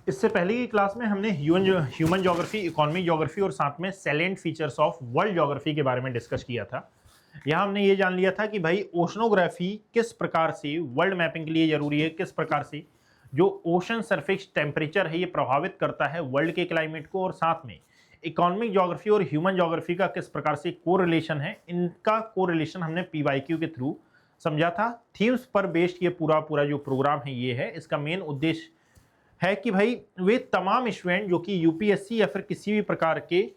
इससे पहले की क्लास में हमने ह्यूमन ज्योग्राफी, इकोनॉमिक ज्योग्राफी और साथ में सैलेंट फीचर्स ऑफ वर्ल्ड ज्योग्राफी के बारे में डिस्कस किया था। यहाँ हमने ये जान लिया था कि भाई ओशनोग्राफी किस प्रकार से वर्ल्ड मैपिंग के लिए जरूरी है, किस प्रकार से जो ओशन सरफेस टेम्परेचर है ये प्रभावित करता है वर्ल्ड के क्लाइमेट को, और साथ में इकोनॉमिक ज्योग्राफी और ह्यूमन ज्योग्राफी का किस प्रकार से कोरिलेशन है। इनका कोरिलेशन हमने पीवाईक्यू के थ्रू समझा था। थीम्स पर बेस्ड ये पूरा पूरा जो प्रोग्राम है ये है, इसका मेन उद्देश्य है कि भाई वे तमाम स्टूडेंट जो कि यूपीएससी या फिर किसी भी प्रकार के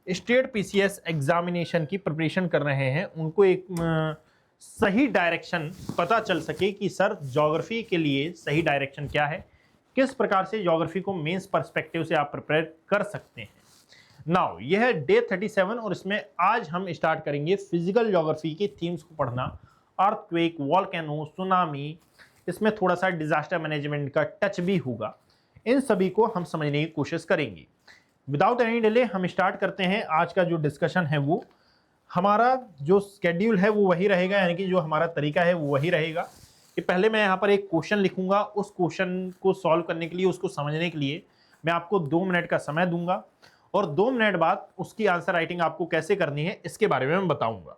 स्टेट पीसीएस एग्जामिनेशन की प्रिपरेशन कर रहे हैं उनको एक सही डायरेक्शन पता चल सके कि सर ज्योग्राफी के लिए सही डायरेक्शन क्या है, किस प्रकार से ज्योग्राफी को मेंस पर्सपेक्टिव से आप प्रिपेयर कर सकते हैं। नाउ यह है डे 37 और इसमें आज हम स्टार्ट करेंगे फिजिकल ज्योग्राफी के थीम्स को पढ़ना। अर्थक्वेक, वॉल्केनो, सुनामी, इसमें थोड़ा सा डिजास्टर मैनेजमेंट का टच भी होगा। इन सभी को हम समझने की कोशिश करेंगे। विदाउट एनी डिले हम स्टार्ट करते हैं। आज का जो डिस्कशन है वो हमारा जो स्केड्यूल है वो वही रहेगा, यानी कि जो हमारा तरीका है वो वही रहेगा कि पहले मैं यहाँ पर एक क्वेश्चन लिखूंगा, उस क्वेश्चन को सॉल्व करने के लिए, उसको समझने के लिए मैं आपको 2 मिनट का समय दूंगा और 2 मिनट बाद उसकी आंसर राइटिंग आपको कैसे करनी है इसके बारे में मैं बताऊंगा।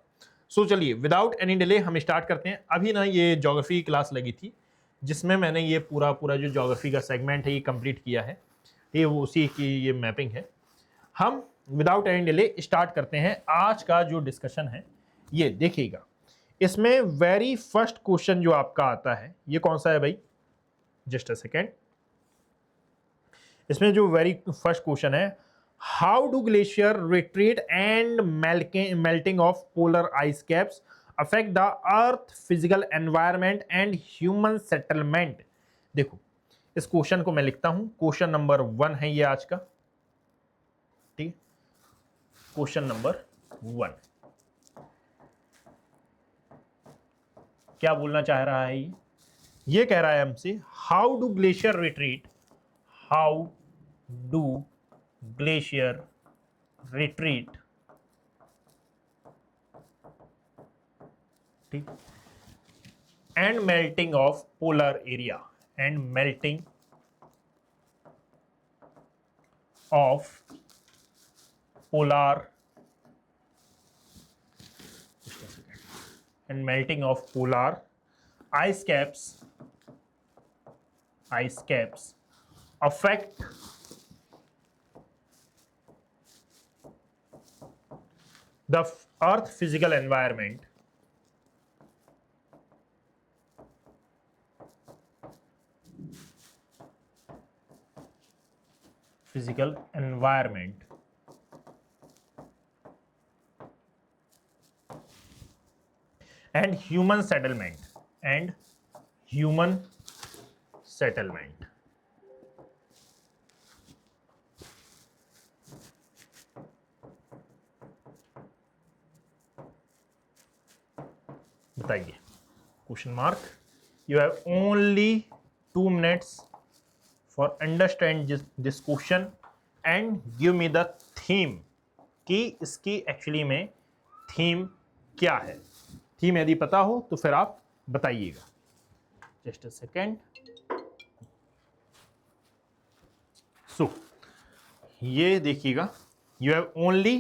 सो चलिए विदाउट एनी डिले हम स्टार्ट करते हैं। अभी ना ये ज्योग्राफी की क्लास लगी थी जिसमें मैंने ये पूरा पूरा जो ज्योग्राफी का सेगमेंट है ये कंप्लीट किया है, ये वो उसी की ये मैपिंग है। हम विदाउट एनी डिले स्टार्ट करते हैं। आज का जो डिस्कशन है ये देखिएगा, इसमें वेरी फर्स्ट क्वेश्चन जो आपका आता है ये कौन सा है भाई, जस्ट अ सेकेंड। इसमें जो वेरी फर्स्ट क्वेश्चन है, how do glacier retreat and melting of polar ice caps affect the earth physical environment and human settlement. देखो इस क्वेश्चन को मैं लिखता हूं, क्वेश्चन नंबर 1 है ये आज का, ठीक है। क्वेश्चन नंबर 1 क्या बोलना चाह रहा है ये कह रहा है हमसे how do glacier retreat, how do glacier retreat, ठीक, and melting of polar area, and melting of polar and melting of polar ice caps affect the earth physical environment and human settlement बताइए question mark. You have only 2 minutes for understand this question and give me the theme कि इसकी actually में theme क्या है। Theme यदि पता हो तो फिर आप बताइएगा। Just a second. सो ये देखिएगा, you have only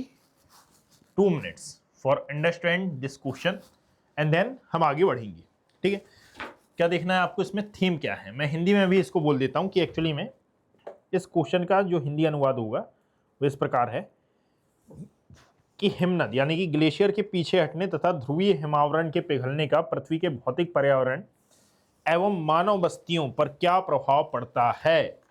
2 minutes for understand this question and then हम आगे बढ़ेंगे, ठीक है। क्या देखना है आपको, इसमें थीम क्या है। मैं हिंदी में भी इसको बोल देता हूं कि एक्चुअली में इस क्वेश्चन का जो हिंदी अनुवाद होगा वो इस प्रकार है कि हिमनद यानी कि ग्लेशियर के पीछे हटने तथा ध्रुवीय हिमावरण के पिघलने का पृथ्वी के भौतिक पर्यावरण एवं मानव बस्तियों पर क्या प्रभाव पड़ता है।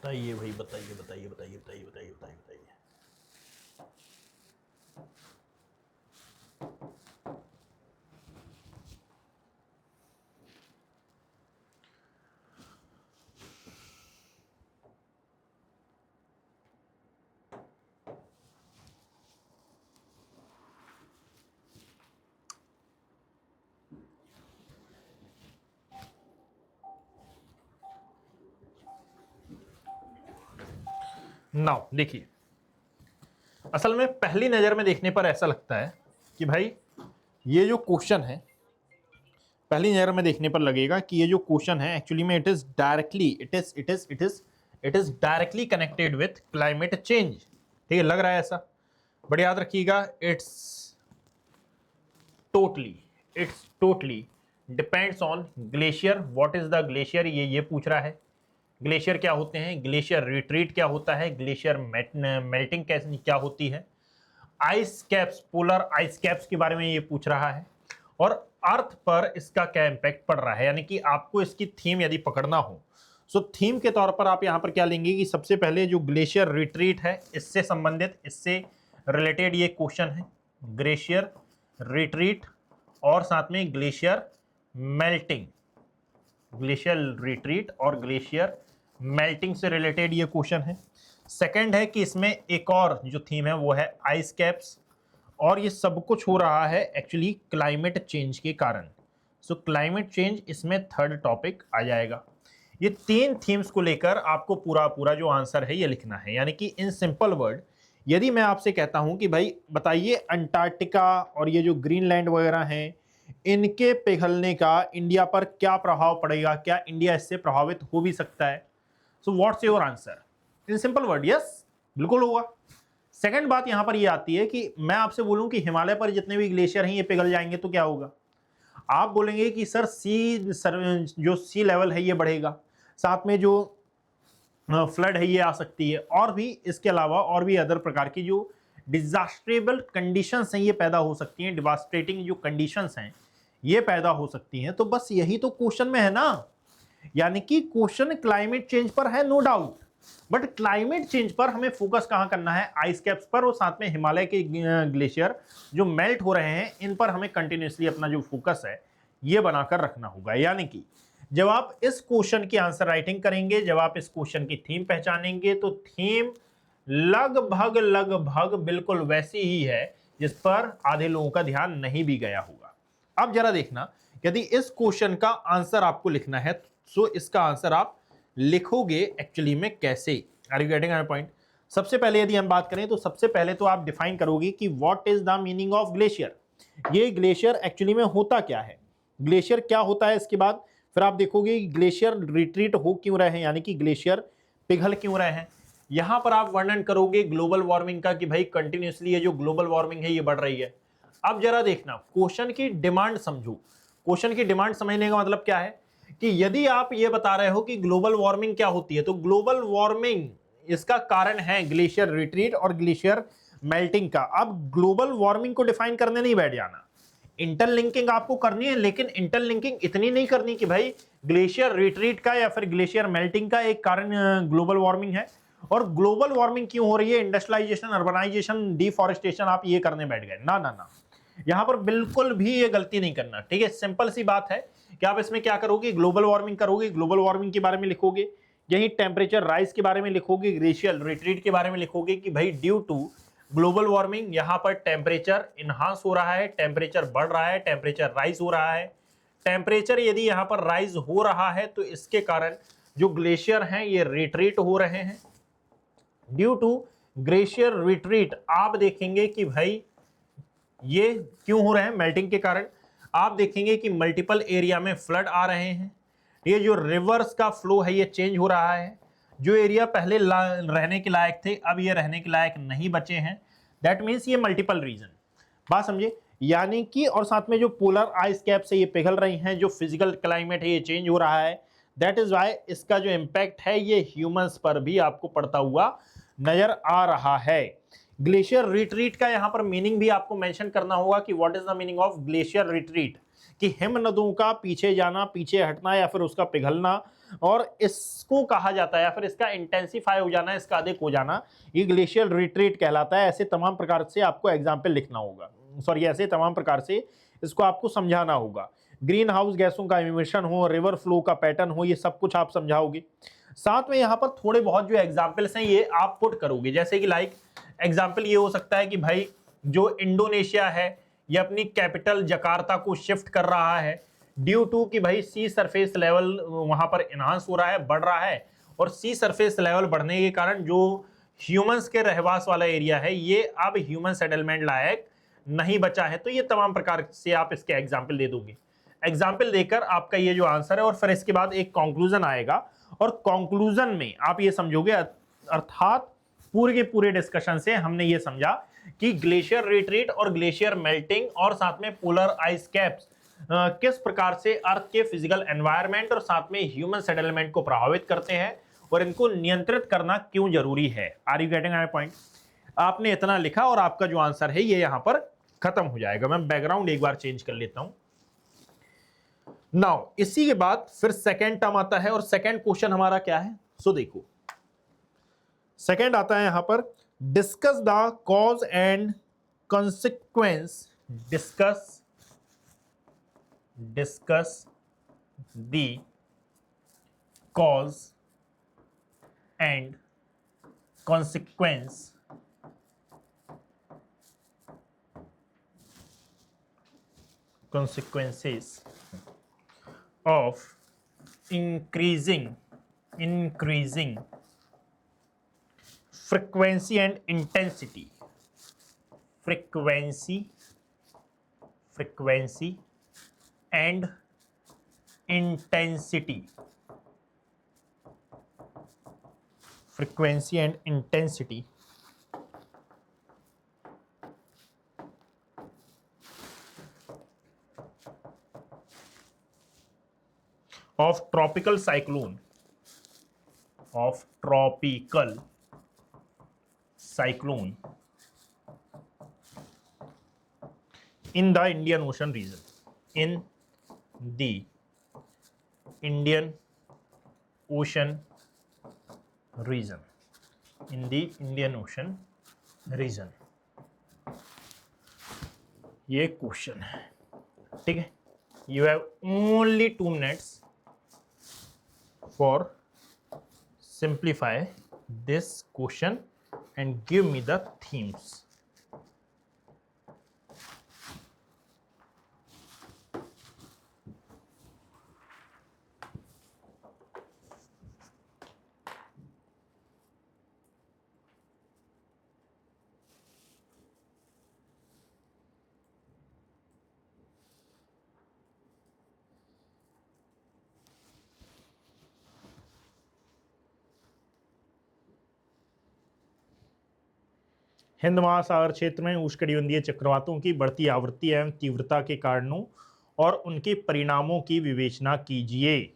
बताइए भाई, बताइए बताइए बताइए बताइए बताइए बताइए बताइए। नाउ देखिए, असल में पहली नजर में देखने पर ऐसा लगता है कि भाई ये जो क्वेश्चन है, पहली नजर में देखने पर लगेगा कि ये जो क्वेश्चन है एक्चुअली में it is directly it is directly connected with climate change. ठीक है, लग रहा है ऐसा, बट याद रखिएगा it's totally depends on glacier. What is the glacier, ये पूछ रहा है। ग्लेशियर क्या होते हैं, ग्लेशियर रिट्रीट क्या होता है, ग्लेशियर मेल्टिंग कैसे क्या होती है, ice caps, polar ice caps के बारे में ये पूछ रहा है, और अर्थ पर इसका क्या इंपैक्ट पड़ रहा है। यानी कि आपको इसकी थीम यदि पकड़ना हो, सो थीम के तौर पर आप यहां पर क्या लेंगे कि सबसे पहले जो ग्लेशियर रिट्रीट है, इससे संबंधित, इससे रिलेटेड ये क्वेश्चन है, ग्लेशियर रिट्रीट और साथ में ग्लेशियर मेल्टिंग, ग्लेशियर रिट्रीट और ग्लेशियर मेल्टिंग से रिलेटेड ये क्वेश्चन है। सेकंड है कि इसमें एक और जो थीम है वो है आइस कैप्स, और ये सब कुछ हो रहा है एक्चुअली क्लाइमेट चेंज के कारण। सो क्लाइमेट चेंज इसमें थर्ड टॉपिक आ जाएगा। ये तीन थीम्स को लेकर आपको पूरा जो आंसर है ये लिखना है। यानी कि इन सिंपल वर्ड, यदि मैं आपसे कहता हूं कि भाई बताइए अंटार्कटिका और ये जो ग्रीनलैंड वगैरह हैं, इनके पिघलने का इंडिया पर क्या प्रभाव पड़ेगा, क्या इंडिया इससे प्रभावित हो भी सकता है। So what's your answer in simple word? Yes, बिल्कुल होगा। सेकंड बात यहां पर ये आती है कि मैं आपसे बोलूं कि हिमालय पर जितने भी ग्लेशियर हैं ये पिघल जाएंगे तो क्या होगा। आप बोलेंगे कि सर जो सी लेवल है ये बढ़ेगा, साथ में जो फ्लड है ये आ सकती है, और भी इसके अलावा और भी अदर प्रकार की जो डिजास्ट्रेबल कंडीशंस हैं ये पैदा हो सकती हैं, डिवास्टेटिंग जो कंडीशंस हैं ये पैदा हो सकती हैं। तो बस यही तो क्वेश्चन में है ना। यानी कि क्वेश्चन क्लाइमेट चेंज पर है, no doubt, but climate change पर हमें फोकस कहां करना है, आइस कैप्स पर, और साथ में हिमालय के ग्लेशियर जो मेल्ट हो रहे हैं इन पर हमें कंटिन्यूसली अपना जो फोकस है ये बनाकर रखना होगा। यानी कि जब आप इस क्वेश्चन की आंसर राइटिंग करेंगे, जब आप इस क्वेश्चन की थीम पहचानेंगे, तो थीम लगभग बिल्कुल वैसी ही है जिस पर आधे लोगों का ध्यान नहीं भी गया होगा। अब जरा देखना, यदि इस क्वेश्चन का आंसर आपको लिखना है तो इसका आंसर आप लिखोगे एक्चुअली में कैसे। Are you getting my point? सबसे पहले यदि हम बात करें तो सबसे पहले तो आप डिफाइन करोगे कि what is the meaning of glacier. ये ग्लेशियर एक्चुअली में होता क्या है, ग्लेशियर क्या होता है। इसके बाद फिर आप देखोगे ग्लेशियर रिट्रीट हो क्यों रहे हैं, यानी कि ग्लेशियर पिघल क्यों रहे हैं। यहां पर आप वर्णन करोगे ग्लोबल वार्मिंग का कि भाई कंटिन्यूसली ये जो ग्लोबल वार्मिंग है ये बढ़ रही है। अब जरा देखना, क्वेश्चन की डिमांड समझो। क्वेश्चन की डिमांड समझने का मतलब क्या है कि यदि आप ये बता रहे हो कि ग्लोबल वार्मिंग क्या होती है, तो ग्लोबल वार्मिंग इसका कारण है ग्लेशियर रिट्रीट और ग्लेशियर मेल्टिंग का। अब ग्लोबल वार्मिंग को डिफाइन करने नहीं बैठ जाना, इंटरलिंकिंग आपको करनी है, लेकिन इंटरलिंकिंग इतनी नहीं करनी कि भाई ग्लेशियर रिट्रीट का या फिर ग्लेशियर मेल्टिंग का एक कारण ग्लोबल वार्मिंग है, और ग्लोबल वार्मिंग क्यों हो रही है, इंडस्ट्रियलाइजेशन, अर्बनाइजेशन, डिफॉरेस्टेशन, आप ये करने बैठ गए। ना ना ना, यहां पर बिल्कुल भी ये गलती नहीं करना। ठीक है, सिंपल सी बात है कि आप इसमें क्या करोगे, ग्लोबल वार्मिंग करोगे, ग्लोबल वार्मिंग के बारे में लिखोगे, यही टेम्परेचर राइज के बारे में लिखोगे, ग्लेशियर रिट्रीट के बारे में लिखोगे कि भाई ड्यू टू ग्लोबल वार्मिंग यहां पर टेम्परेचर इनहांस हो रहा है, टेम्परेचर बढ़ रहा है, टेम्परेचर राइज हो रहा है। टेम्परेचर यदि यहां पर राइज हो रहा है तो इसके कारण जो ग्लेशियर हैं ये रिट्रीट हो रहे हैं। ड्यू टू ग्लेशियर रिट्रीट आप देखेंगे कि भाई ये क्यों हो रहे हैं, मेल्टिंग के कारण। आप देखेंगे कि मल्टीपल एरिया में फ्लड आ रहे हैं, ये जो रिवर्स का फ्लो है ये चेंज हो रहा है। जो एरिया पहले रहने के लायक थे अब ये रहने के लायक नहीं बचे हैं। दैट मीन्स ये मल्टीपल रीजन, बात समझे। यानी कि और साथ में जो पोलर आइस कैप से ये पिघल रही हैं, जो फिजिकल क्लाइमेट है ये चेंज हो रहा है। दैट इज वाई इसका जो इम्पैक्ट है ये ह्यूमंस पर भी आपको पड़ता हुआ नजर आ रहा है। ग्लेशियर रिट्रीट का यहां पर मीनिंग भी आपको मेंशन करना होगा कि what is the meaning of glacier retreat, कि हिम नदों का पीछे जाना, पीछे हटना या फिर उसका पिघलना, और इसको कहा जाता है या फिर इसका इंटेंसिफाई हो जाना, इसका अधिक हो जाना, ये ग्लेशियल रिट्रीट कहलाता है। ऐसे तमाम प्रकार से आपको एग्जाम्पल लिखना होगा, सॉरी ऐसे तमाम प्रकार से इसको आपको समझाना होगा। ग्रीन हाउस गैसों का इमिशन हो, रिवर फ्लो का पैटर्न हो, ये सब कुछ आप समझाओगे। साथ में यहाँ पर थोड़े बहुत जो एग्जाम्पल्स हैं ये आप पुट करोगे, जैसे कि लाइक एग्जाम्पल ये हो सकता है कि भाई जो इंडोनेशिया है ये अपनी कैपिटल जकार्ता को शिफ्ट कर रहा है ड्यू टू कि भाई सी सरफेस लेवल वहां पर इनहांस हो रहा है, बढ़ रहा है, और सी सरफेस लेवल बढ़ने के कारण जो ह्यूमंस के रहवास वाला एरिया है ये अब ह्यूमन सेटलमेंट लायक नहीं बचा है। तो ये तमाम प्रकार से आप इसके एग्जाम्पल दे दोगे। एग्जाम्पल देकर आपका ये जो आंसर है, और फिर इसके बाद एक कंक्लूजन आएगा, और कंक्लूजन में आप ये समझोगे, अर्थात पूरे के पूरे डिस्कशन से हमने ये समझा कि ग्लेशियर रिट्रीट और ग्लेशियर मेल्टिंग और साथ में पोलर आइस कैप्स किस प्रकार से अर्थ के फिजिकल एनवायरनमेंट और साथ में ह्यूमन सेटलमेंट को प्रभावित करते हैं और इनको नियंत्रित करना क्यों जरूरी है। Are you getting my point? आपने इतना लिखा और आपका जो आंसर है ये यहां पर खत्म हो जाएगा। मैं बैकग्राउंड एक बार चेंज कर लेता हूं। नाउ इसी के बाद फिर सेकेंड टर्म आता है, और सेकेंड क्वेश्चन हमारा क्या है, सो देखो सेकेंड आता है यहां पर, discuss the cause and consequence, discuss the cause and consequences of increasing frequency and intensity and intensity of tropical cyclone in the Indian Ocean region, in the Indian Ocean region, ये question है, ठीक है। You have only 2 minutes for simplify this question and give me the themes. Hind महासागर क्षेत्र में उष्णकटिबंधीय चक्रवातों की बढ़ती आवृत्ति एवं तीव्रता के कारणों और उनके परिणामों की विवेचना कीजिए।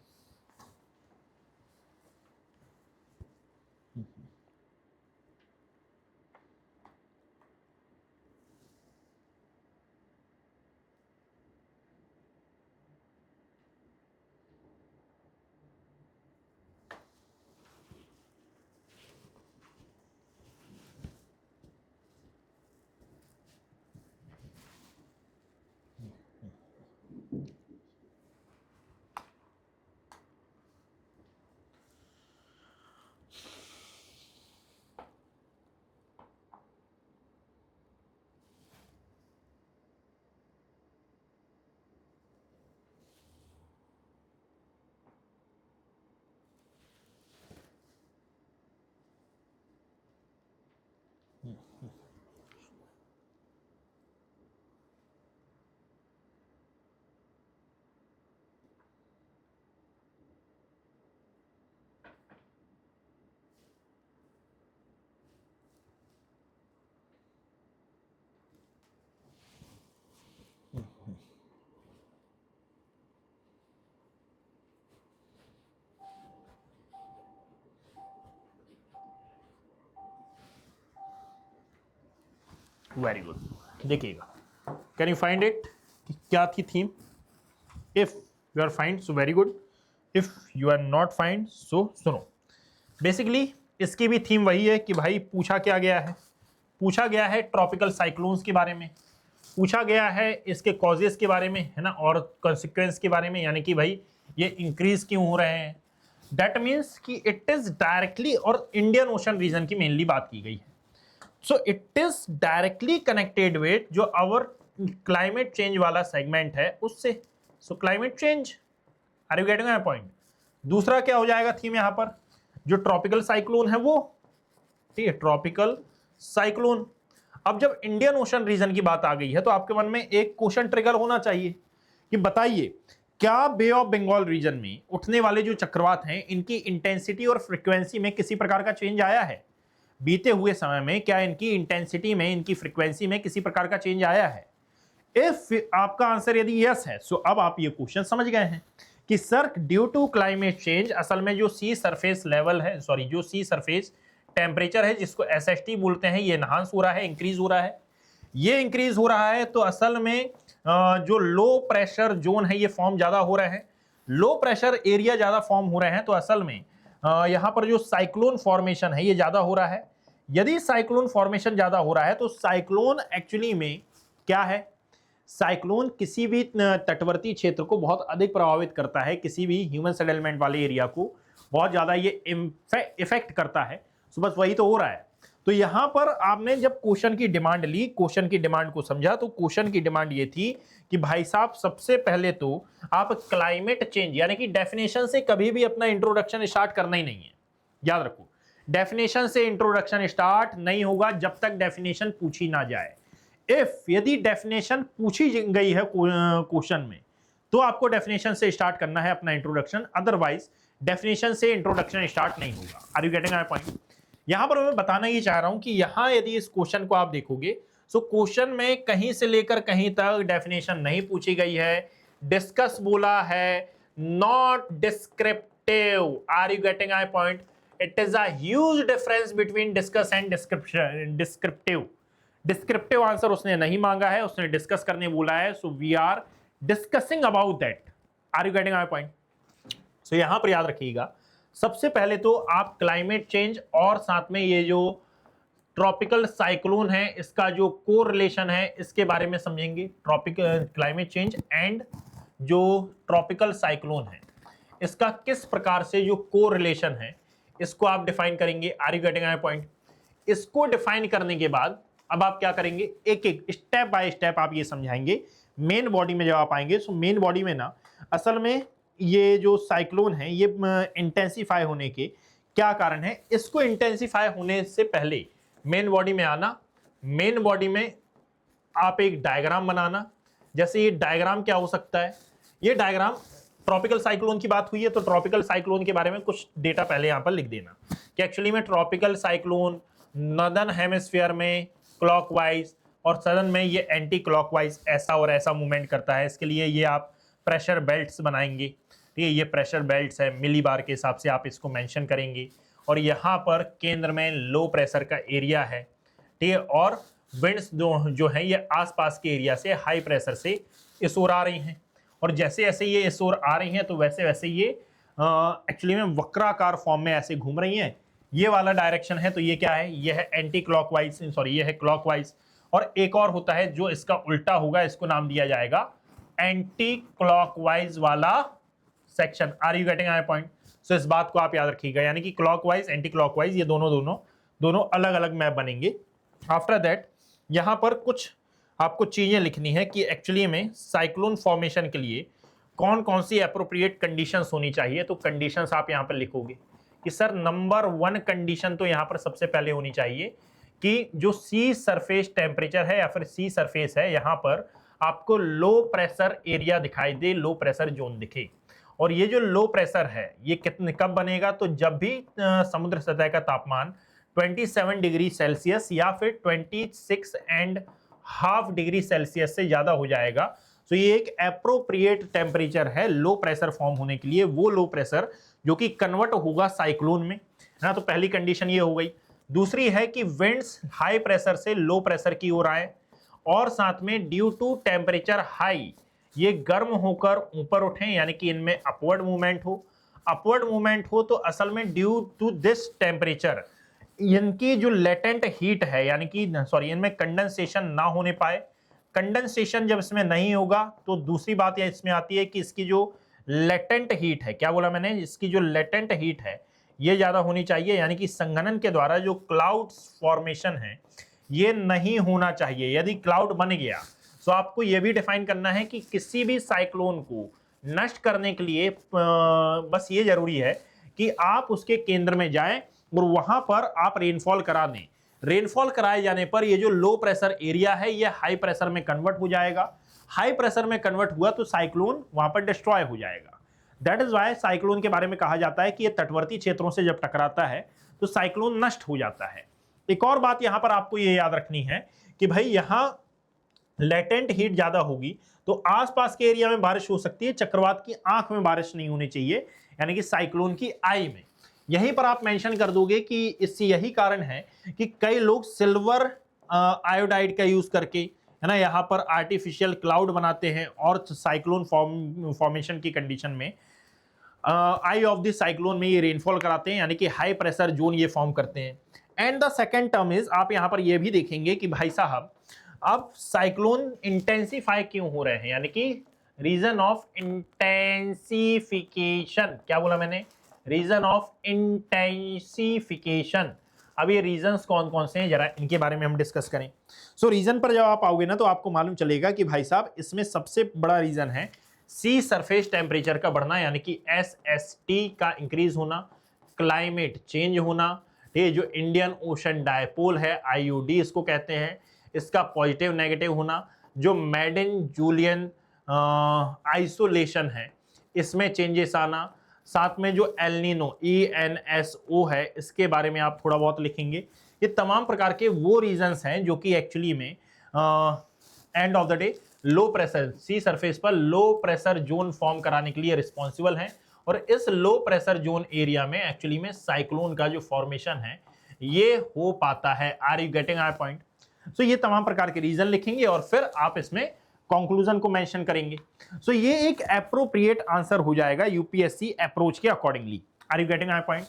वेरी गुड, देखिएगा, कैन यू फाइंड इट, क्या थी theme? If you are find so very good, if you are not find so सुनो। बेसिकली इसकी भी थीम वही है कि भाई पूछा क्या गया है, पूछा गया है ट्रॉपिकल साइक्लोन्स के बारे में, पूछा गया है इसके कॉजेस के बारे में, है ना, और कॉन्सिक्वेंस के बारे में, यानी कि भाई ये इंक्रीज क्यों हो रहे हैं। दैट मीन्स कि इट इज डायरेक्टली, और इंडियन ओशन रीजन की मेनली बात की गई है। So it is directly connected with जो आवर क्लाइमेट चेंज वाला सेगमेंट है उससे। So climate change, are you getting my point. दूसरा क्या हो जाएगा थीम यहां पर, जो ट्रॉपिकल साइक्लोन है वो, ठीक है, ट्रॉपिकल साइक्लोन। अब जब इंडियन ओशन रीजन की बात आ गई है तो आपके मन में एक क्वेश्चन ट्रिगर होना चाहिए कि बताइए क्या बे ऑफ बंगाल रीजन में उठने वाले जो चक्रवात हैं इनकी इंटेंसिटी और फ्रीक्वेंसी में किसी प्रकार का चेंज आया है बीते हुए समय में, क्या इनकी इंटेंसिटी में, इनकी फ्रीक्वेंसी में किसी प्रकार का चेंज आया है। इफ आपका आंसर यदि यस है, सो अब आप ये क्वेश्चन समझ गए हैं कि sir due to climate change असल में जो सी सरफेस लेवल है, सॉरी जो सी सरफेस टेम्परेचर है जिसको एसएसटी बोलते हैं, ये एनहांस हो रहा है, इंक्रीज हो रहा है। ये इंक्रीज हो रहा है तो असल में जो लो प्रेशर जोन है ये फॉर्म ज्यादा हो रहे हैं, लो प्रेशर एरिया ज्यादा फॉर्म हो रहे हैं, तो असल में यहां पर जो साइक्लोन फॉर्मेशन है ये ज्यादा हो रहा है। यदि साइक्लोन फॉर्मेशन ज्यादा हो रहा है तो साइक्लोन एक्चुअली में क्या है, साइक्लोन किसी भी तटवर्ती क्षेत्र को बहुत अधिक प्रभावित करता है, किसी भी ह्यूमन सेटलमेंट वाले एरिया को बहुत ज्यादा ये इफेक्ट करता है। सो बस वही तो हो रहा है। तो यहां पर आपने जब क्वेश्चन की डिमांड ली, क्वेश्चन की डिमांड को समझा, तो क्वेश्चन की डिमांड ये थी कि भाई साहब सबसे पहले तो आप क्लाइमेट चेंज यानी कि डेफिनेशन से कभी भी अपना इंट्रोडक्शन स्टार्ट करना ही नहीं है। याद रखो, डेफिनेशन से इंट्रोडक्शन स्टार्ट नहीं होगा जब तक डेफिनेशन पूछी ना जाए। इफ यदि डेफिनेशन पूछी गई है क्वेश्चन में तो आपको डेफिनेशन से स्टार्ट करना है अपना इंट्रोडक्शन, अदरवाइज डेफिनेशन से इंट्रोडक्शन स्टार्ट नहीं होगा। Are you getting my point. यहां पर मैं बताना ये चाह रहा हूं कि यहां यदि इस क्वेश्चन को आप देखोगे तो क्वेश्चन में कहीं से लेकर कहीं तक डेफिनेशन नहीं पूछी गई है, डिस्कस बोला है, not descriptive. Are you getting my point. It is a huge difference between discuss and description, descriptive. Descriptive answer उसने नहीं मांगा है, उसने डिस्कस करने बोला है, so we are discussing about that. Are you getting my point. So यहां पर याद रखिएगा, सबसे पहले तो आप क्लाइमेट चेंज और साथ में ये जो ट्रॉपिकल साइक्लोन है इसका जो कोरिलेशन है इसके बारे में समझेंगे। ट्रॉपिकल क्लाइमेट चेंज एंड जो ट्रॉपिकल साइक्लोन है इसका किस प्रकार से जो कोरिलेशन है इसको आप डिफाइन करेंगे। Are you getting my point. इसको डिफाइन करने के बाद अब आप क्या करेंगे, एक एक स्टेप बाय स्टेप आप ये समझाएंगे। मेन बॉडी में जब आप आएंगे तो मेन बॉडी में ना असल में ये जो साइक्लोन है ये इंटेंसिफाई होने के क्या कारण है, इसको इंटेंसिफाई होने से पहले मेन बॉडी में आना, मेन बॉडी में आप एक डायग्राम बनाना। जैसे ये डायग्राम क्या हो सकता है, ये डायग्राम ट्रॉपिकल साइक्लोन की बात हुई है तो ट्रॉपिकल साइक्लोन के बारे में कुछ डेटा पहले यहां पर लिख देना कि एक्चुअली में ट्रॉपिकल साइक्लोन नॉर्दर्न हेमिस्फीयर में क्लॉकवाइज और सदर्न में ये एंटी क्लॉकवाइज ऐसा और ऐसा मूवमेंट करता है। इसके लिए ये आप प्रेशर बेल्ट्स बनाएंगे, ठीक है, ये प्रेशर बेल्ट्स है, मिली बार के हिसाब से आप इसको मेंशन करेंगे। और यहाँ पर केंद्र में लो प्रेशर का एरिया है, ठीक है, और विंड्स जो है ये आसपास के एरिया से हाई प्रेशर से इस ओर आ रही हैं, और जैसे जैसे ये इस ओर आ रही हैं तो वैसे वैसे ये एक्चुअली में वक्राकार फॉर्म में ऐसे घूम रही हैं। ये वाला डायरेक्शन है तो ये क्या है, ये है एंटी क्लॉकवाइज, सॉरी ये है क्लॉकवाइज। और एक और होता है जो इसका उल्टा होगा, इसको नाम दिया जाएगा एंटी क्लॉकवाइज वाला section. Are you getting my point. So इस बात को आप याद रखिएगा, यानी कि क्लॉकवाइज एंटी क्लॉकवाइज ये दोनों अलग अलग मैप बनेंगे। आफ्टर दैट यहां पर कुछ आपको चीजें लिखनी है कि एक्चुअली में साइक्लोन फॉर्मेशन के लिए कौन कौन सी एप्रोप्रिएट कंडीशंस होनी चाहिए। तो कंडीशंस आप यहां पर लिखोगे कि सर नंबर 1 कंडीशन तो यहां पर सबसे पहले होनी चाहिए कि जो सी सरफेस टेम्परेचर है या फिर सी सरफेस है यहां पर आपको लो प्रेशर एरिया दिखाई दे, लो प्रेशर जोन दिखे। और ये जो लो प्रेशर है ये कितने कब बनेगा, तो जब भी समुद्र सतह का तापमान 27 डिग्री सेल्सियस या फिर 26.5 डिग्री सेल्सियस से ज्यादा हो जाएगा। तो ये एक एप्रोप्रिएट टेम्परेचर है लो प्रेशर फॉर्म होने के लिए, वो लो प्रेशर जो कि कन्वर्ट होगा साइक्लोन में, है ना। तो पहली कंडीशन ये हो गई। दूसरी है कि विंड्स हाई प्रेशर से लो प्रेशर की ओर आए और साथ में ड्यू टू टेम्परेचर हाई ये गर्म होकर ऊपर उठें, यानी कि इनमें अपवर्ड मूवमेंट हो। अपवर्ड मूवमेंट हो तो असल में ड्यू टू दिस टेम्परेचर इनकी जो लेटेंट हीट है, यानी कि सॉरी इनमें कंडेंसेशन ना होने पाए। कंडेंसेशन जब इसमें नहीं होगा तो दूसरी बात यह इसमें आती है कि इसकी जो लेटेंट हीट है, क्या बोला मैंने, इसकी जो लेटेंट हीट है ये ज्यादा होनी चाहिए, यानी कि संघनन के द्वारा जो क्लाउड्स फॉर्मेशन है ये नहीं होना चाहिए। यदि क्लाउड बन गया तो आपको यह भी डिफाइन करना है कि किसी भी साइक्लोन को नष्ट करने के लिए बस ये जरूरी है कि आप उसके केंद्र में जाएं और वहां पर आप रेनफॉल करा दें। रेनफॉल कराए जाने पर ये जो लो प्रेशर एरिया है ये हाई प्रेशर में कन्वर्ट हो जाएगा। हाई प्रेशर में कन्वर्ट हुआ तो साइक्लोन वहां पर डिस्ट्रॉय हो जाएगा। दैट इज वाई साइक्लोन के बारे में कहा जाता है कि ये तटवर्ती क्षेत्रों से जब टकराता है तो साइक्लोन नष्ट हो जाता है। एक और बात यहां पर आपको ये याद रखनी है कि भाई यहां लेटेंट हीट ज्यादा होगी तो आसपास के एरिया में बारिश हो सकती है, चक्रवात की आंख में बारिश नहीं होनी चाहिए, यानी कि साइक्लोन की आई में। यहीं पर आप मेंशन कर दोगे कि इससे यही कारण है कि कई लोग सिल्वर आयोडाइड का यूज करके, है ना, यहाँ पर आर्टिफिशियल क्लाउड बनाते हैं और साइक्लोन फॉर्मेशन की कंडीशन में आई ऑफ द साइक्लोन में ये रेनफॉल कराते हैं, यानी कि हाई प्रेशर जोन ये फॉर्म करते हैं। And the second term is, आप यहाँ पर ये भी देखेंगे कि भाई साहब अब साइक्लोन इंटेंसिफाई क्यों हो रहे हैं, यानी कि रीजन ऑफ इंटेंसिफिकेशन। क्या बोला मैंने, रीजन ऑफ इंटेंसिफिकेशन। अब ये रीजंस कौन कौन से हैं जरा इनके बारे में हम डिस्कस करें। सो रीजन पर जब आप आओगे ना तो आपको मालूम चलेगा कि भाई साहब इसमें सबसे बड़ा रीजन है सी सरफेस टेम्परेचर का बढ़ना, यानी कि SST का इंक्रीज होना, क्लाइमेट चेंज होना, ये जो इंडियन ओशन डायपोल है IOD इसको कहते हैं, इसका पॉजिटिव नेगेटिव होना, जो मैडन जूलियन आइसोलेशन है इसमें चेंजेस आना, साथ में जो एलनीनो ENSO है इसके बारे में आप थोड़ा बहुत लिखेंगे। ये तमाम प्रकार के वो रीजंस हैं जो कि एक्चुअली में end of the day low pressure sea surface पर लो प्रेशर जोन फॉर्म कराने के लिए रिस्पॉन्सिबल हैं, और इस लो प्रेशर जोन एरिया में एक्चुअली में साइक्लोन का जो फॉर्मेशन है ये हो पाता है। Are you getting our point? So ये तमाम प्रकार के रीजन लिखेंगे और फिर आप इसमें कंक्लूजन को मेंशन करेंगे। सो ये एक एप्रोप्रिएट आंसर हो जाएगा यूपीएससी अप्रोच के accordingly. Are you getting our point?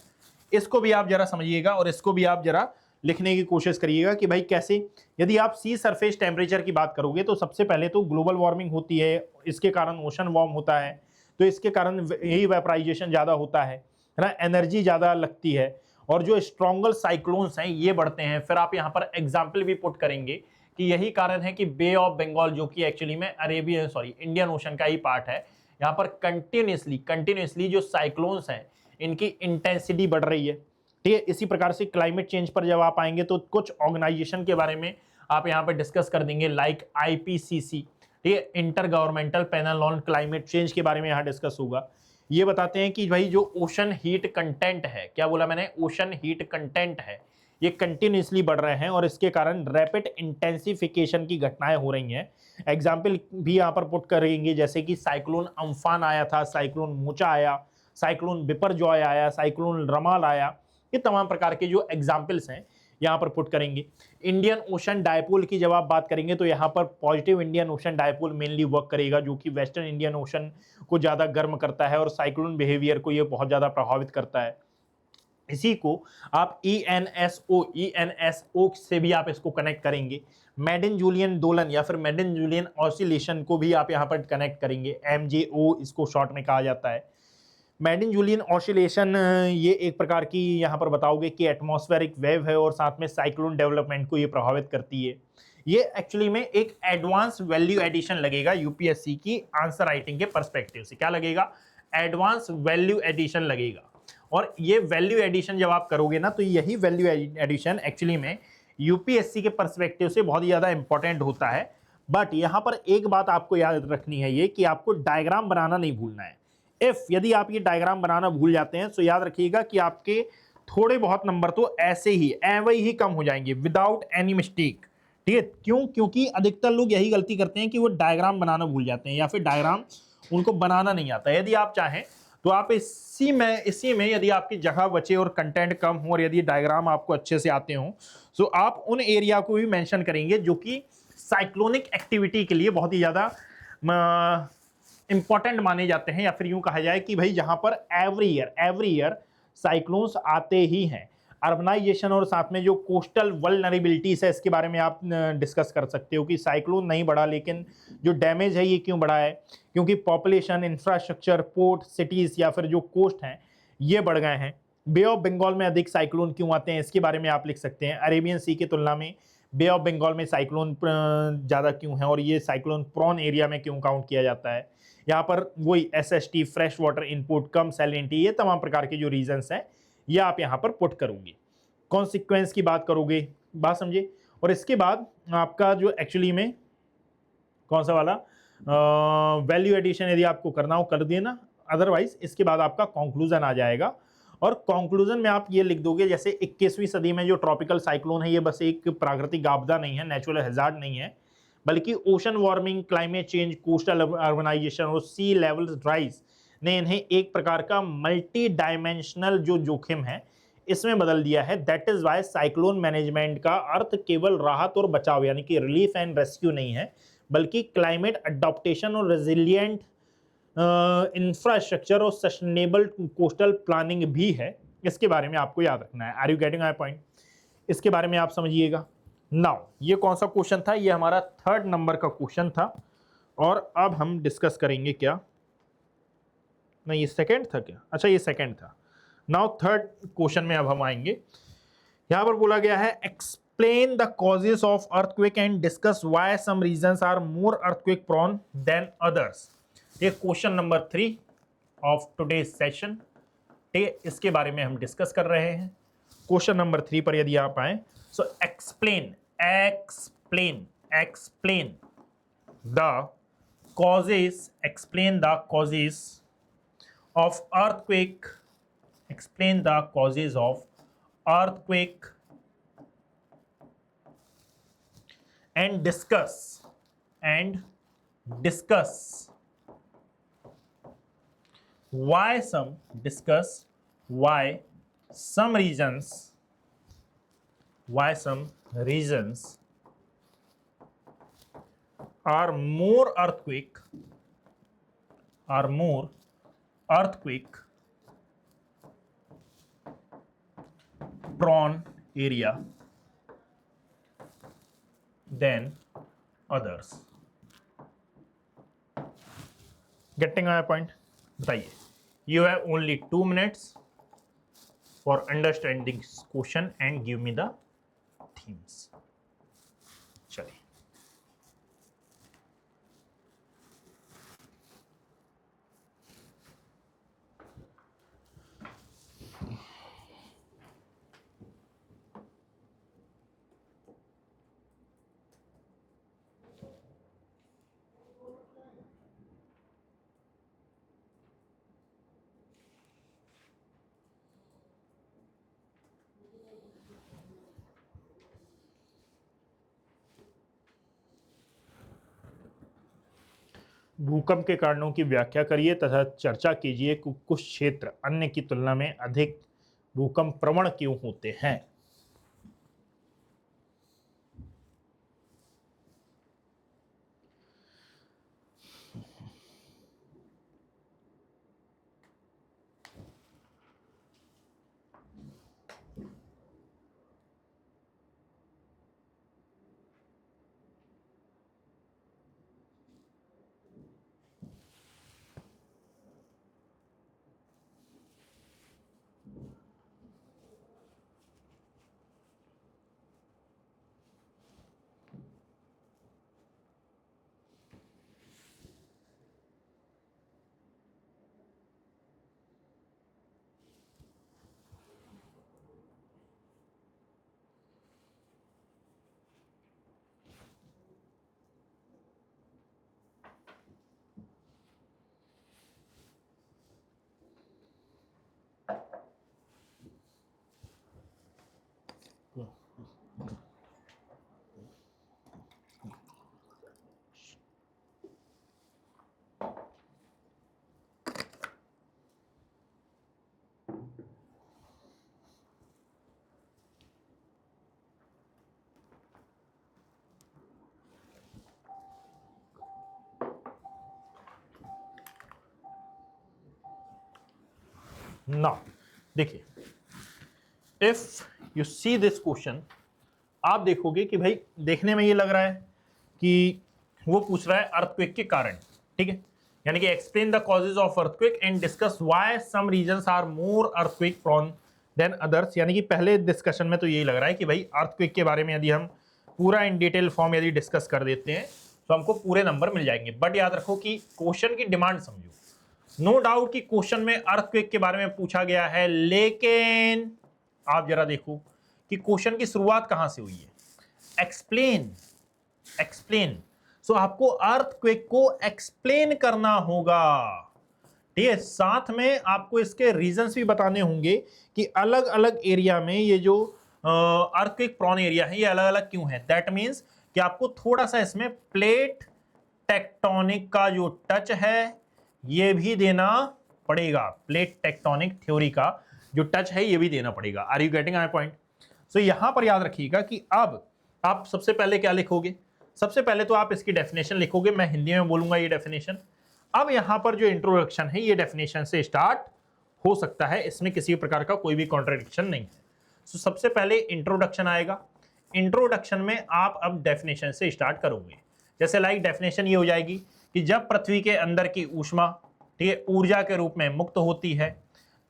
इसको भी आप जरा समझिएगा और इसको भी आप जरा लिखने की कोशिश करिएगा कि भाई कैसे, यदि आप सी सरफेस टेम्परेचर की बात करोगे तो सबसे पहले तो ग्लोबल वार्मिंग होती है, इसके कारण ओशन वार्म होता है, तो इसके कारण यही वेपराइजेशन ज़्यादा होता है ना, एनर्जी ज़्यादा लगती है और जो स्ट्रॉन्गर साइक्लोन्स हैं ये बढ़ते हैं। फिर आप यहाँ पर एग्जाम्पल भी पुट करेंगे कि यही कारण है कि बे ऑफ बंगाल जो कि एक्चुअली में इंडियन ओशन का ही पार्ट है, यहाँ पर कंटिन्यूसली जो साइक्लोन्स हैं इनकी इंटेंसिटी बढ़ रही है। ठीक है, इसी प्रकार से क्लाइमेट चेंज पर जब आप आएंगे तो कुछ ऑर्गेनाइजेशन के बारे में आप यहाँ पर डिस्कस कर देंगे, लाइक IPCC, ठीक है, inter governmental panel on climate change के बारे में यहाँ डिस्कस होगा। ये बताते हैं कि भाई जो ओशन हीट कंटेंट है, क्या बोला मैंने, ओशन हीट कंटेंट है, ये कंटिन्यूसली बढ़ रहे हैं और इसके कारण रैपिड इंटेंसिफिकेशन की घटनाएं हो रही हैं। एग्जाम्पल भी यहाँ पर पुट करेंगे, जैसे कि साइक्लोन अम्फान आया था, साइक्लोन मोचा आया, साइक्लोन बिपरजॉय आया, साइक्लोन रमाल आया, ये तमाम प्रकार के जो एग्जाम्पल्स हैं यहाँ पर पुट करेंगे। इंडियन ओशन डायपोल की जब आप बात करेंगे तो यहाँ पर positive Indian ocean dipole mainly work करेगा, जो कि वेस्टर्न इंडियन ओशन को ज़्यादा गर्म करता है और साइक्लोन बिहेवियर को ये बहुत ज़्यादा प्रभावित करता है। इसी को आप ENSO से भी आप इसको कनेक्ट करेंगे। मैडन जूलियन दोलन या फिर मैडन जूलियन ऑसिलेशन को भी आप यहाँ पर कनेक्ट करेंगे, MJO इसको शॉर्ट में कहा जाता है। मैडन जूलियन ऑसिलेशन ये एक प्रकार की यहाँ पर बताओगे कि एटमॉस्फेरिक वेव है और साथ में साइक्लोन डेवलपमेंट को ये प्रभावित करती है। ये एक्चुअली में एक एडवांस वैल्यू एडिशन लगेगा यूपीएससी की आंसर राइटिंग के पर्सपेक्टिव से। क्या लगेगा? एडवांस वैल्यू एडिशन लगेगा। और ये वैल्यू एडिशन जब आप करोगे ना तो यही वैल्यू एडिशन एक्चुअली में यूपीएससी के पर्सपेक्टिव से बहुत ही ज़्यादा इंपॉर्टेंट होता है। बट यहाँ पर एक बात आपको याद रखनी है, ये कि आपको डायग्राम बनाना नहीं भूलना है। यदि आप ये डायग्राम बनाना भूल जाते हैं तो याद रखिएगा कि आपके थोड़े बहुत नंबर तो ऐसे ही कम हो जाएंगे विदाउट एनी मिस्टेक। ठीक है, क्यों? क्योंकि अधिकतर लोग यही गलती करते हैं कि वो डायग्राम बनाना भूल जाते हैं या फिर डायग्राम उनको बनाना नहीं आता। यदि आप चाहें तो आप इसी में यदि आपकी जगह बचे और कंटेंट कम हो और यदि डायग्राम आपको अच्छे से आते हो तो आप उन एरिया को भी मेंशन करेंगे जो कि साइक्लोनिक एक्टिविटी के लिए बहुत ही ज़्यादा इंपॉर्टेंट माने जाते हैं, या फिर यूं कहा जाए कि भाई जहां पर एवरी ईयर साइक्लोन्स आते ही हैं। अर्बनाइजेशन और साथ में जो कोस्टल वल्नरेबिलिटीज है, इसके बारे में आप डिस्कस कर सकते हो कि साइक्लोन नहीं बढ़ा लेकिन जो डैमेज है ये क्यों बढ़ा है, क्योंकि पॉपुलेशन, इंफ्रास्ट्रक्चर, पोर्ट, सिटीज या फिर जो कोस्ट हैं ये बढ़ गए हैं। बे ऑफ बंगाल में अधिक साइक्लोन क्यों आते हैं, इसके बारे में आप लिख सकते हैं। अरेबियन सी की तुलना में बे ऑफ बंगाल में साइक्लोन ज़्यादा क्यों है, और ये साइक्लोन प्रॉन एरिया में क्यों काउंट किया जाता है। यहाँ पर वही SST, फ्रेश वाटर इनपुट, कम सैलिनिटी, ये तमाम प्रकार के जो रीजंस हैं ये आप यहाँ पर पुट करोगे। कॉन्सिक्वेंस की बात करोगे, बात समझे। और इसके बाद आपका जो एक्चुअली में कौन सा वाला वैल्यू एडिशन यदि आपको करना हो कर देना, अदरवाइज इसके बाद आपका कंक्लूजन आ जाएगा। और कंक्लूजन में आप ये लिख दोगे जैसे 21वीं सदी में जो ट्रॉपिकल साइक्लोन है ये बस एक प्राकृतिक आपदा नहीं है, नेचुरल हैजार्ड नहीं है, बल्कि ocean warming, climate change, coastal urbanisation और सी लेवल राइज ने इन्हें एक प्रकार का मल्टी डायमेंशनल जो जोखिम है इसमें बदल दिया है। That is why cyclone management का अर्थ केवल राहत और बचाव यानी कि रिलीफ एंड रेस्क्यू नहीं है, बल्कि क्लाइमेट अडॉप्टेशन और रेजिलिएंट इंफ्रास्ट्रक्चर और सस्टेनेबल कोस्टल प्लानिंग भी है। इसके बारे में आपको याद रखना है। Are you getting my point? इसके बारे में आप समझिएगा। नाउ ये कौन सा क्वेश्चन था, ये हमारा 3rd नंबर का क्वेश्चन था। और अब हम डिस्कस करेंगे क्या, नहीं ये 2nd था क्या, अच्छा ये 2nd था। नाउ 3rd क्वेश्चन में अब हम आएंगे। यहां पर बोला गया है explain the causes of earthquake and discuss why some reasons are more earthquake prone than others. ये question number 3 of today session, इसके बारे में हम डिस्कस कर रहे हैं। क्वेश्चन नंबर 3 पर यदि आप आए, so explain the causes, explain the causes of earthquake, explain the causes of earthquake and discuss why some regions are more earthquake prone area than others। Getting my point? बताइए। You have only 2 minutes for understanding this question and give me the themes। चलिए। भूकंप के कारणों की व्याख्या करिए तथा चर्चा कीजिए कि कुछ क्षेत्र अन्य की तुलना में अधिक भूकंप प्रवण क्यों होते हैं। नाउ देखिए, if you see this question, आप देखोगे कि भाई देखने में ये लग रहा है कि वो पूछ रहा है अर्थक्वेक के कारण, ठीक है, यानी कि explain the causes of earthquake and discuss why some reasons are more earthquake prone than others. यानी कि पहले डिस्कशन में तो यही लग रहा है कि भाई अर्थक्वेक के बारे में यदि हम पूरा इन डिटेल फॉर्म यदि डिस्कस कर देते हैं तो हमको पूरे नंबर मिल जाएंगे। बट याद रखो कि क्वेश्चन की डिमांड समझो, नो डाउट कि क्वेश्चन में अर्थक्वेक के बारे में पूछा गया है, लेकिन आप जरा देखो कि क्वेश्चन की शुरुआत कहां से हुई है, एक्सप्लेन, एक्सप्लेन। सो आपको अर्थक्वेक को एक्सप्लेन करना होगा, ठीक है, साथ में आपको इसके रीजंस भी बताने होंगे कि अलग अलग एरिया में ये जो अर्थक्वेक प्रोन एरिया है ये अलग अलग क्यों है। दैट मींस कि आपको थोड़ा सा इसमें प्लेट टेक्टोनिक का जो टच है ये भी देना पड़ेगा, प्लेट टेक्टोनिक थ्योरी का जो टच है ये भी देना पड़ेगा। Are you getting my point? So यहां पर याद रखिएगा कि अब आप सबसे पहले क्या लिखोगे, सबसे पहले तो आप इसकी डेफिनेशन लिखोगे, मैं हिंदी में बोलूंगा ये डेफिनेशन। अब यहां पर जो इंट्रोडक्शन है ये डेफिनेशन से स्टार्ट हो सकता है, इसमें किसी प्रकार का कोई भी कॉन्ट्रडिक्शन नहीं है। सो सबसे पहले इंट्रोडक्शन आएगा, इंट्रोडक्शन में आप अब डेफिनेशन से स्टार्ट करोगे। जैसे लाइक डेफिनेशन ये हो जाएगी कि जब पृथ्वी के अंदर की ऊष्मा, ठीक है, ऊर्जा के रूप में मुक्त होती है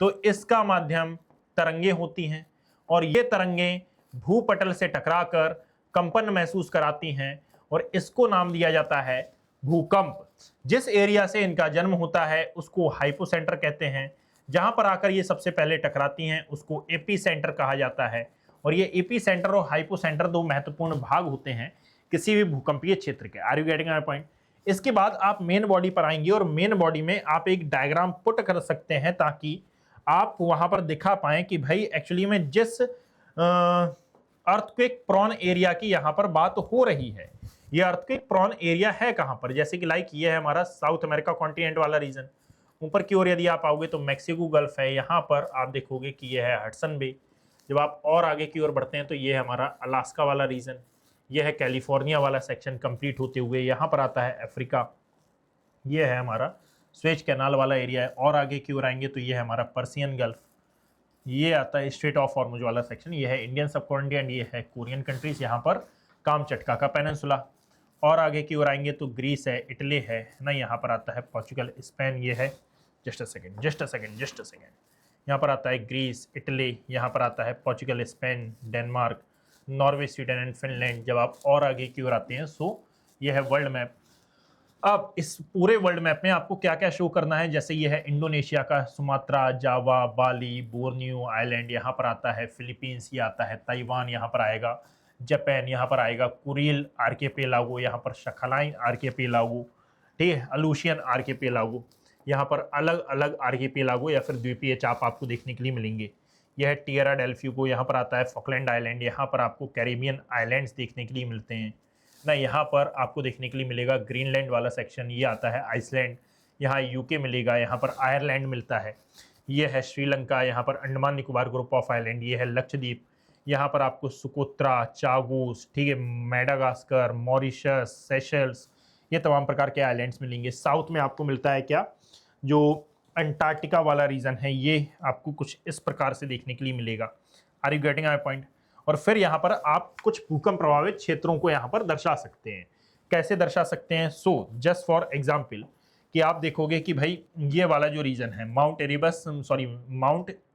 तो इसका माध्यम तरंगे होती हैं और ये तरंगे भूपटल से टकराकर कंपन महसूस कराती हैं और इसको नाम दिया जाता है भूकंप। जिस एरिया से इनका जन्म होता है उसको हाइपोसेंटर कहते हैं, जहां पर आकर ये सबसे पहले टकराती हैं उसको एपीसेंटर कहा जाता है। और ये एपीसेंटर और हाइपोसेंटर दो महत्वपूर्ण भाग होते हैं किसी भी भूकंपीय क्षेत्र के। Are you getting my point? इसके बाद आप मेन बॉडी पर आएंगे और मेन बॉडी में आप एक डायग्राम पुट कर सकते हैं ताकि आप वहां पर दिखा पाए कि भाई एक्चुअली में जिस अर्थक्वेक प्रोन एरिया की यहां पर बात हो रही है, ये अर्थक्वेक प्रोन एरिया है कहां पर। जैसे कि लाइक ये है हमारा साउथ अमेरिका कॉन्टिनेंट वाला रीजन, ऊपर की ओर यदि आप आओगे तो मैक्सिको गल्फ है, यहां पर आप देखोगे कि ये है हडसन बे। जब आप और आगे की ओर बढ़ते हैं तो ये है हमारा अलास्का वाला रीजन, ये है कैलिफोर्निया वाला सेक्शन कंप्लीट होते हुए यहाँ पर आता है अफ्रीका, ये है हमारा स्वेज कैनाल वाला एरिया है। और आगे की ओर आएंगे तो ये है हमारा पर्सियन गल्फ, ये आता है स्ट्रेट ऑफ हॉर्मुज वाला सेक्शन, ये है इंडियन सबकॉन्टिनेंट, ये है कोरियन कंट्रीज, यहाँ पर कामचटका का पेनिनसुला। और आगे की ओर आएंगे तो ग्रीस है, इटली है ना, यहाँ पर आता है पोर्चुगल, स्पेन, ये है जस्ट अ सेकेंड, यहाँ पर आता है ग्रीस, इटली, यहाँ पर आता है Portugal, Spain, Denmark, Norway, Sweden and Finland. जब आप और आगे की ओर आते हैं सो ये है वर्ल्ड मैप। अब इस पूरे वर्ल्ड मैप में आपको क्या क्या शो करना है, जैसे ये है इंडोनेशिया का सुमात्रा, जावा, बाली, बोर्नियो आइलैंड, यहाँ पर आता है फिलीपींस, ये आता है ताइवान, यहाँ पर आएगा जापान, यहाँ पर आएगा कुरिल आर्किपेलागो, यहाँ पर शखलाइन आर्किपेलागो, ठीक है, अलूशियन आर्किपेलागो, यहाँ पर अलग अलग आर्किपेलागो या फिर द्वीपीय चाप आपको देखने के लिए मिलेंगे। यह है टिएरा डेल फ्यूगो, यहाँ पर आता है फॉकलैंड आइलैंड, यहाँ पर आपको कैरिबियन आइलैंड्स देखने के लिए मिलते हैं ना, यहाँ पर आपको देखने के लिए मिलेगा ग्रीनलैंड वाला सेक्शन, ये आता है आइसलैंड, यहाँ यूके मिलेगा, यहाँ पर आयरलैंड मिलता है, ये है श्रीलंका, यहाँ पर Andaman Nicobar group of island, ये है लक्षद्वीप, यहाँ पर आपको सुकोत्रा, चागोस, ठीक है, मेडागास्कर, मॉरिशस, सेशल्स, ये तमाम प्रकार के आइलैंड्स मिलेंगे। साउथ में आपको मिलता है क्या, जो अंटार्कटिका वाला रीजन है, ये आपको कुछ इस प्रकार से देखने के लिए मिलेगा। Are you getting my point? और फिर यहाँ पर आप कुछ भूकंप प्रभावित क्षेत्रों को यहाँ पर दर्शा सकते हैं। कैसे दर्शा सकते हैं? सो जस्ट फॉर एग्जाम्पल कि आप देखोगे कि भाई ये वाला जो रीजन है माउंट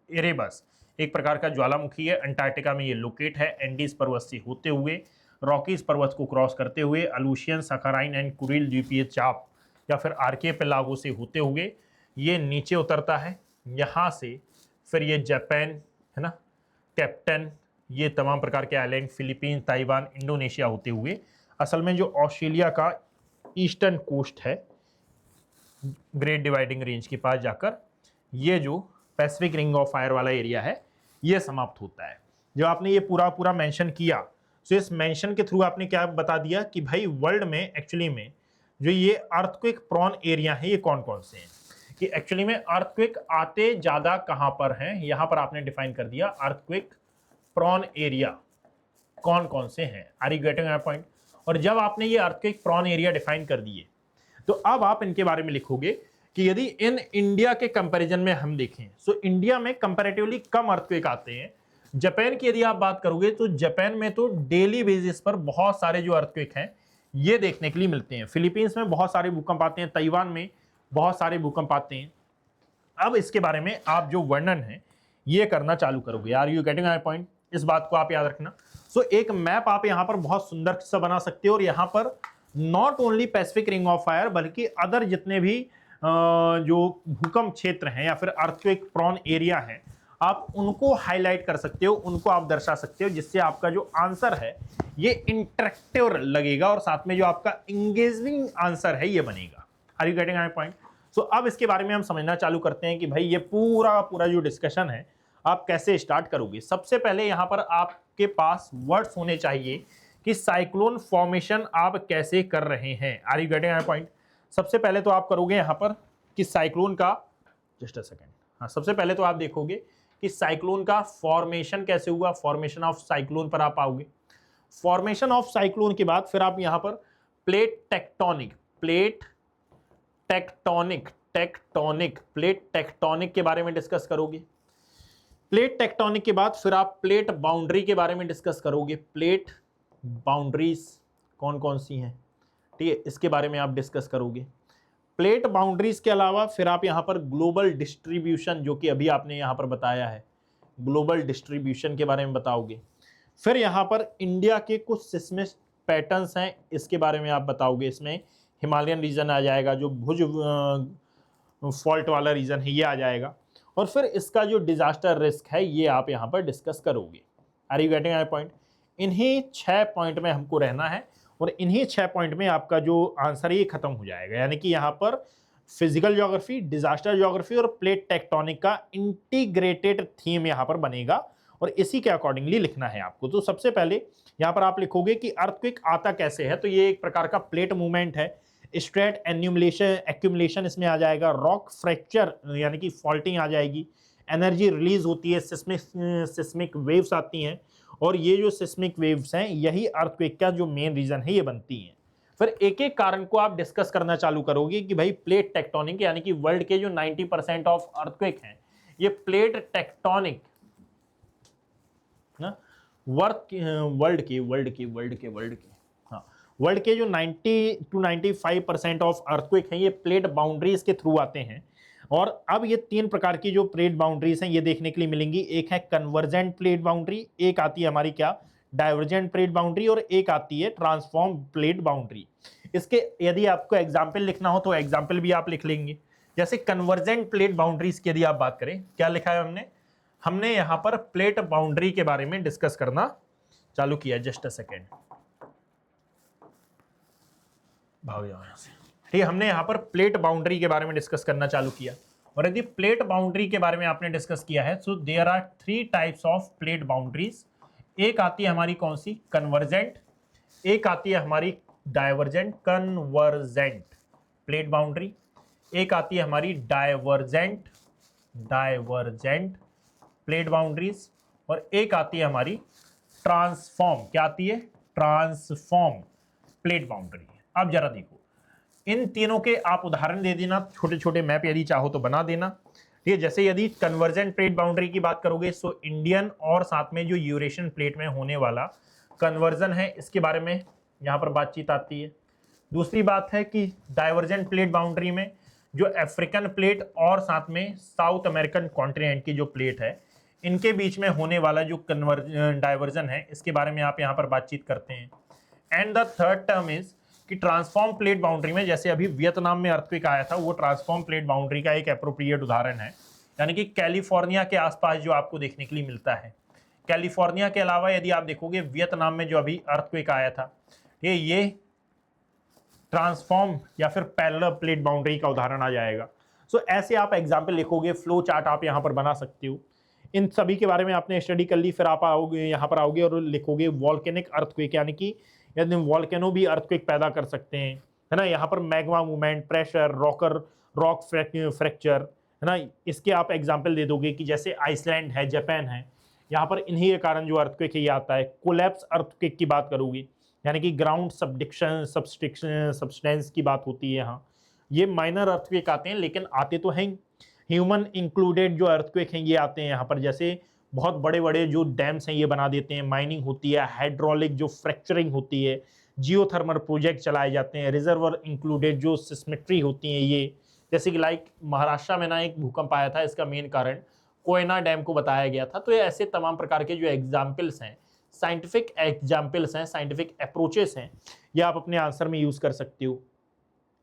एरेबस एक प्रकार का ज्वालामुखी है, अंटार्कटिका में ये लोकेट है, एंडीज पर्वत से होते हुए रॉकीज पर्वत को क्रॉस करते हुए अलूशियन, सखाराइन एंड कुरिल द्वीपीय चाप या फिर आर्किपेलागो से होते हुए ये नीचे उतरता है, यहाँ से फिर ये जापान है ना, कैप्टन, ये तमाम प्रकार के आइलैंड, फिलीपींस, ताइवान, इंडोनेशिया होते हुए असल में जो ऑस्ट्रेलिया का ईस्टर्न कोस्ट है ग्रेट डिवाइडिंग रेंज के पास जाकर ये जो पैसिफिक रिंग ऑफ फायर वाला एरिया है ये समाप्त होता है। जब आपने ये पूरा पूरा मेंशन किया तो इस मेंशन के थ्रू आपने क्या बता दिया कि भाई वर्ल्ड में एक्चुअली में जो ये अर्थक्वेक प्रोन एरिया है ये कौन कौन से हैं, कि एक्चुअली में अर्थक्वेक आते ज्यादा कहां पर हैं, यहां पर आपने डिफाइन कर दिया अर्थक्वेक प्रोन एरिया कौन कौन से हैं। Are you getting my point? और जब आपने ये अर्थक्वेक प्रोन एरिया डिफाइन कर दिए तो अब आप इनके बारे में लिखोगे कि यदि इन इंडिया के कंपैरिजन में हम देखें तो इंडिया में कंपैरेटिवली कम अर्थक्वेक आते हैं। जापान की यदि आप बात करोगे तो जापान में तो डेली बेसिस पर बहुत सारे जो अर्थक्वेक हैं ये देखने के लिए मिलते हैं। फिलीपींस में बहुत सारे भूकंप आते हैं, ताइवान में बहुत सारे भूकंप आते हैं। अब इसके बारे में आप जो वर्णन है ये करना चालू करोगे। Are you getting my point? इस बात को आप याद रखना। सो एक मैप आप यहाँ पर बहुत सुंदर सा बना सकते हो और यहाँ पर not only Pacific ring of fire बल्कि अदर जितने भी जो भूकंप क्षेत्र हैं या फिर अर्थक्वेक प्रोन एरिया है आप उनको हाईलाइट कर सकते हो, उनको आप दर्शा सकते हो, जिससे आपका जो आंसर है ये इंटरेक्टिव लगेगा और साथ में जो आपका इंगेजिंग आंसर है ये बनेगा। Are you getting my point? So अब इसके बारे में हम समझना चालू करते हैं कि भाई ये पूरा जो डिस्कशन है आप कैसे स्टार्ट करोगे। सबसे पहले यहाँ पर आपके पास वर्ड्स होने चाहिए कि साइक्लोन फॉर्मेशन आप कैसे कर रहे हैं। Are you getting my point? सबसे पहले तो आप करोगे यहाँ पर कि साइक्लोन का, जस्ट अ सेकेंड, हाँ, सबसे पहले तो आप देखोगे कि साइक्लोन का फॉर्मेशन कैसे हुआ। फॉर्मेशन ऑफ साइक्लोन पर आप आओगे। फॉर्मेशन ऑफ साइक्लोन के बाद फिर आप यहाँ पर प्लेट टेक्टोनिक के बारे में डिस्कस करोगे। प्लेट टेक्टोनिक के बाद फिर आप प्लेट बाउंड्री के बारे में डिस्कस करोगे। प्लेट बाउंड्रीज कौन कौन सी हैं, ठीक है, इसके बारे में आप डिस्कस करोगे। प्लेट बाउंड्रीज के अलावा फिर आप यहाँ पर ग्लोबल डिस्ट्रीब्यूशन, जो कि अभी आपने यहाँ पर बताया है, ग्लोबल डिस्ट्रीब्यूशन के बारे में बताओगे। फिर यहाँ पर इंडिया के कुछ सिस्मिक पैटर्न्स हैं, इसके बारे में आप बताओगे। इसमें हिमालयन रीजन आ जाएगा, जो भुज फॉल्ट वाला रीजन है ये आ जाएगा, और फिर इसका जो डिजास्टर रिस्क है ये आप यहाँ पर डिस्कस करोगे। Are you getting my point? इन्हीं 6 पॉइंट में हमको रहना है और इन्हीं 6 पॉइंट में आपका जो आंसर है ये खत्म हो जाएगा। यानी कि यहाँ पर फिजिकल ज्योग्राफी, डिजास्टर ज्योग्राफी और प्लेट टेक्टोनिक का इंटीग्रेटेड थीम यहाँ पर बनेगा और इसी के अकॉर्डिंगली लिखना है आपको। तो सबसे पहले यहाँ पर आप लिखोगे कि अर्थक्वेक आता कैसे है, तो ये एक प्रकार का प्लेट मूवमेंट है। स्ट्रेट एक्यूमुलेशन इसमें आ जाएगा। रॉक फ्रैक्चर यानी कि फॉल्टिंग आ जाएगी। एनर्जी रिलीज होती है, सिस्मिक वेव्स आती हैं और ये जो सिस्मिक वेव्स हैं यही अर्थक्वेक का जो मेन रीजन है ये बनती हैं। फिर एक एक कारण को आप डिस्कस करना चालू करोगे कि भाई प्लेट टेक्टोनिक यानी कि वर्ल्ड के जो 90% ऑफ अर्थक्वेक हैं ये प्लेट टेक्टोनिक ना वर्ल्ड के जो 90 to 95% ऑफ अर्थक्वेक हैं ये प्लेट बाउंड्रीज के थ्रू आते हैं। और अब ये 3 प्रकार की जो प्लेट बाउंड्रीज हैं ये देखने के लिए मिलेंगी। एक है कन्वर्जेंट प्लेट बाउंड्री, एक आती है हमारी क्या डाइवर्जेंट प्लेट बाउंड्री और एक आती है ट्रांसफॉर्म प्लेट बाउंड्री। इसके यदि आपको एग्जाम्पल लिखना हो तो एग्जाम्पल भी आप लिख लेंगे। जैसे कन्वर्जेंट प्लेट बाउंड्रीज की यदि आप बात करें, क्या लिखा है हमने यहाँ पर प्लेट बाउंड्री के बारे में डिस्कस करना चालू किया। जस्ट अ सेकेंड, भाग जाओ यहाँ से। ठीक है, हमने यहाँ पर प्लेट बाउंड्री के बारे में डिस्कस करना चालू किया और यदि प्लेट बाउंड्री के बारे में आपने डिस्कस किया है so there are 3 types of plate boundaries. एक आती है हमारी कौन सी, कन्वर्जेंट, एक आती है हमारी डाइवर्जेंट कन्वर्जेंट प्लेट बाउंड्री, एक आती है हमारी डाइवर्जेंट प्लेट बाउंड्रीज और एक आती है हमारी ट्रांसफॉर्म, क्या आती है, ट्रांसफॉर्म प्लेट बाउंड्री। अब जरा देखो इन तीनों के आप उदाहरण दे देना, छोटे छोटे मैप यदि चाहो तो बना देना। ठीक है, जैसे यदि कन्वर्जेंट प्लेट बाउंड्री की बात करोगे सो इंडियन और साथ में जो यूरेशियन प्लेट में होने वाला कन्वर्जन है इसके बारे में यहाँ पर बातचीत आती है। दूसरी बात है कि डाइवर्जेंट प्लेट बाउंड्री में जो अफ्रीकन प्लेट और साथ में साउथ अमेरिकन कॉन्टिनेंट की जो प्लेट है इनके बीच में होने वाला जो डाइवर्जन है इसके बारे में आप यहाँ पर बातचीत करते हैं। And the third term is कि ट्रांसफॉर्म प्लेट बाउंड्री में, जैसे अभी वियतनाम में अर्थक्वेक आया था वो ट्रांसफॉर्म प्लेट बाउंड्री का एक एप्रोप्रिएट उदाहरण है। यानी कि कैलिफोर्निया के आसपास जो आपको देखने के लिए मिलता है। कैलिफोर्निया के अलावा यदि आप देखोगे वियतनाम में जो अभी अर्थक्वेक आया था ये ट्रांसफॉर्म या फिर पैरेलल प्लेट बाउंड्री का उदाहरण आ जाएगा। सो ऐसे आप एग्जाम्पल लिखोगे, फ्लो चार्ट आप यहाँ पर बना सकते हो। इन सभी के बारे में आपने स्टडी कर ली, फिर आप आओगे यहाँ पर आओगे और लिखोगे वॉल्केनिक अर्थक्वेक, यानी कि यदि वॉल्केनो भी अर्थक्वेक पैदा कर सकते हैं, है ना। यहाँ पर magma movement, pressure, rock fracture, है ना। इसके आप एग्जाम्पल दे दोगे कि जैसे आइसलैंड है, जापान है, यहाँ पर इन्हीं के कारण जो अर्थक्वेक है ये आता है। कोलैप्स अर्थक्वेक की बात करोगे यानी कि ग्राउंड सब्सटेंस की बात होती है यहाँ। ये माइनर अर्थक्वेक आते हैं, लेकिन आते तो हैं। ह्यूमन इंक्लूडेड जो अर्थक्वेक हैं ये आते हैं यहाँ पर, जैसे बहुत बड़े बड़े जो डैम्स हैं ये बना देते हैं, माइनिंग होती है, हाइड्रोलिक जो फ्रैक्चरिंग होती है, जियोथर्मल प्रोजेक्ट चलाए जाते हैं, रिजर्वर इंक्लूडेड जो सिस्मेट्री होती है ये, जैसे कि लाइक महाराष्ट्र में ना एक भूकंप आया था, इसका मेन कारण कोयना डैम को बताया गया था। तो ये ऐसे तमाम प्रकार के जो एग्जाम्पल्स हैं, साइंटिफिक एग्जाम्पल्स हैं, साइंटिफिक अप्रोचेस हैं, ये आप अपने आंसर में यूज कर सकते हो।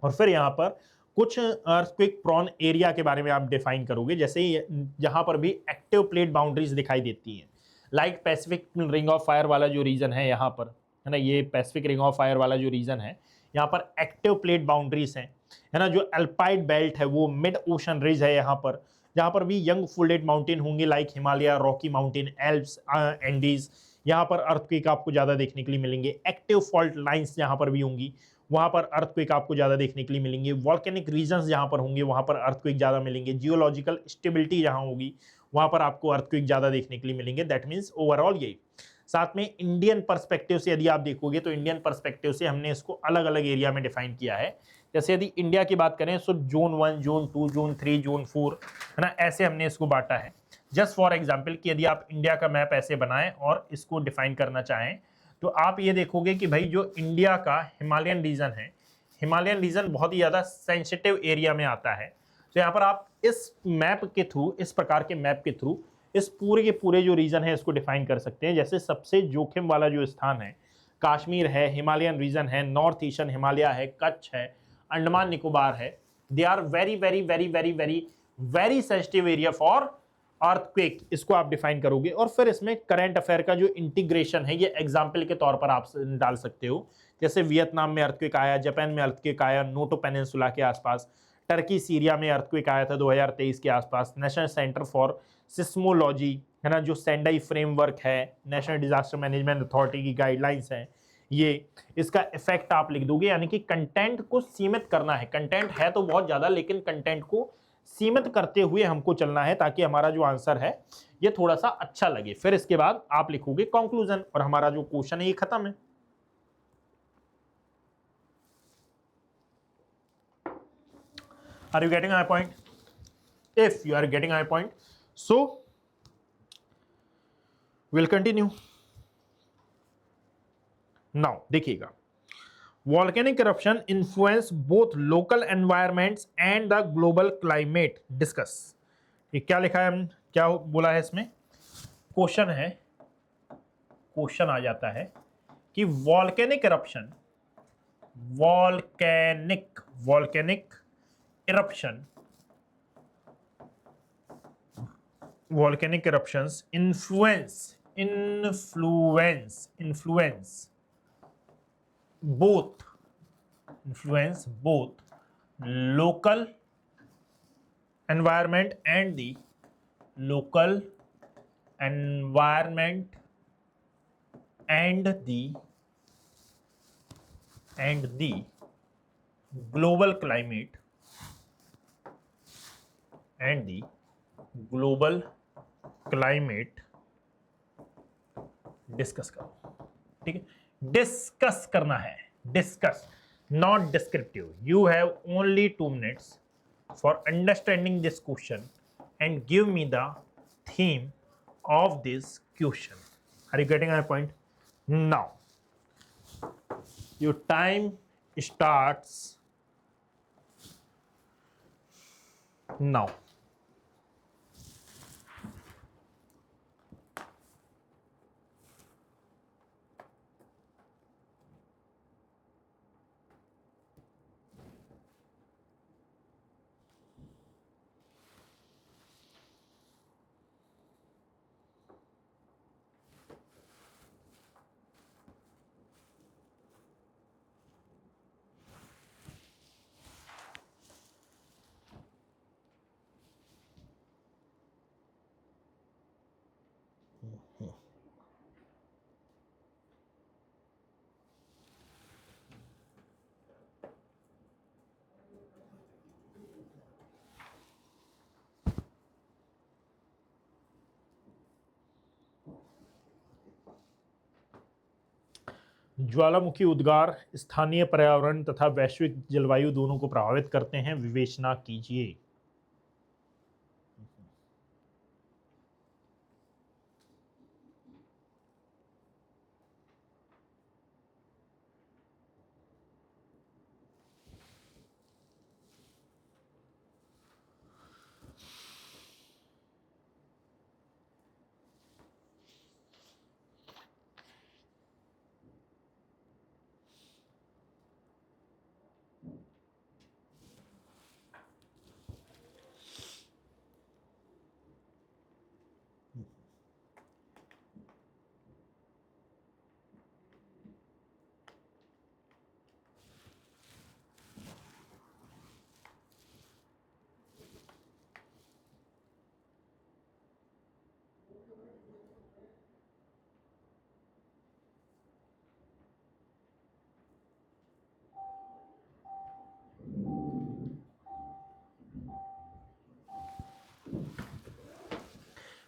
और फिर यहाँ पर कुछ अर्थक्वेक प्रोन एरिया के बारे में आप डिफाइन करोगे, जैसे जहां पर भी एक्टिव प्लेट बाउंड्रीज दिखाई देती हैं, like Pacific ring of fire वाला जो रीजन है यहाँ पर, है ना, ये पैसिफिक रिंग ऑफ फायर वाला जो रीजन है यहाँ पर एक्टिव प्लेट बाउंड्रीज हैं, है ना। जो अल्पाइड बेल्ट है वो मिड ओशन रिज है यहाँ पर, जहाँ पर भी यंग फोल्डेड माउंटेन होंगे, like Himalaya, Rocky mountain, Alps, Andes, यहाँ पर अर्थक्वेक आपको ज़्यादा देखने के लिए मिलेंगे। एक्टिव फॉल्ट लाइंस जहाँ पर भी होंगी वहाँ पर अर्थक्वेक आपको ज़्यादा देखने के लिए मिलेंगे। वॉल्केनिक रीजन्स जहाँ पर होंगे वहाँ पर अर्थक्वेक ज़्यादा मिलेंगे। जियोलॉजिकल स्टेबिलिटी जहाँ होगी वहाँ पर आपको अर्थक्वेक ज़्यादा देखने के लिए मिलेंगे। दैट मीन्स ओवरऑल यही। साथ में इंडियन पर्सपेक्टिव से यदि आप देखोगे तो इंडियन पर्सपेक्टिव से हमने इसको अलग अलग एरिया में डिफाइन किया है। जैसे यदि इंडिया की बात करें तो जोन 1, जोन 2, जोन 3, जोन 4, है ना, ऐसे हमने इसको बांटा है। जस्ट फॉर एग्जाम्पल कि यदि आप इंडिया का मैप ऐसे बनाएं और इसको डिफाइन करना चाहें तो आप ये देखोगे कि भाई जो इंडिया का हिमालयन रीजन है, हिमालयन रीजन बहुत ही ज़्यादा सेंसिटिव एरिया में आता है। तो यहाँ पर आप इस मैप के थ्रू, इस प्रकार के मैप के थ्रू इस पूरे के पूरे जो रीजन है इसको डिफाइन कर सकते हैं। जैसे सबसे जोखिम वाला जो स्थान है काश्मीर है, हिमालयन रीजन है, नॉर्थ ईस्टर्न हिमालय है, कच्छ है, अंडमान निकोबार है। They are very very very very very very sensitive area for earthquake, इसको आप डिफाइन करोगे। और फिर इसमें करंट अफेयर का जो इंटीग्रेशन है ये एग्जाम्पल के तौर पर आप डाल सकते हो। जैसे वियतनाम में अर्थक्वेक आया, जापान में अर्थक्वेक आया नोटो पेनिनसुला के आसपास, टर्की सीरिया में अर्थक्वेक आया था 2023 के आसपास, नेशनल सेंटर फॉर सिस्मोलॉजी, है ना, जो सेंडाई फ्रेमवर्क है, नेशनल डिजास्टर मैनेजमेंट अथॉरिटी की गाइडलाइंस हैं, ये इसका इफेक्ट आप लिख दोगे। यानी कि कंटेंट को सीमित करना है, कंटेंट है तो बहुत ज्यादा लेकिन कंटेंट को सीमित करते हुए हमको चलना है ताकि हमारा जो आंसर है ये थोड़ा सा अच्छा लगे। फिर इसके बाद आप लिखोगे कंक्लूजन और हमारा जो क्वेश्चन है ये खत्म है। Are you getting my point? If you are getting my point, so we'll continue. Now देखिएगा, volcanic eruption influence both local environments and the global climate. Discuss. ये क्या लिखा है, हम क्या बोला है इसमें, क्वेश्चन है, क्वेश्चन आ जाता है कि volcanic eruption, volcanic eruption, volcanic eruptions influence both local environment and the local environment and the global climate and the global climate. Discuss करो, ठीक है, डिस्कस करना है, discuss, not descriptive. You have only 2 minutes for understanding this question and give me the theme of this question. Are you getting my point? Now your time starts now. ज्वालामुखी उद्गार स्थानीय पर्यावरण तथा वैश्विक जलवायु दोनों को प्रभावित करते हैं, विवेचना कीजिए।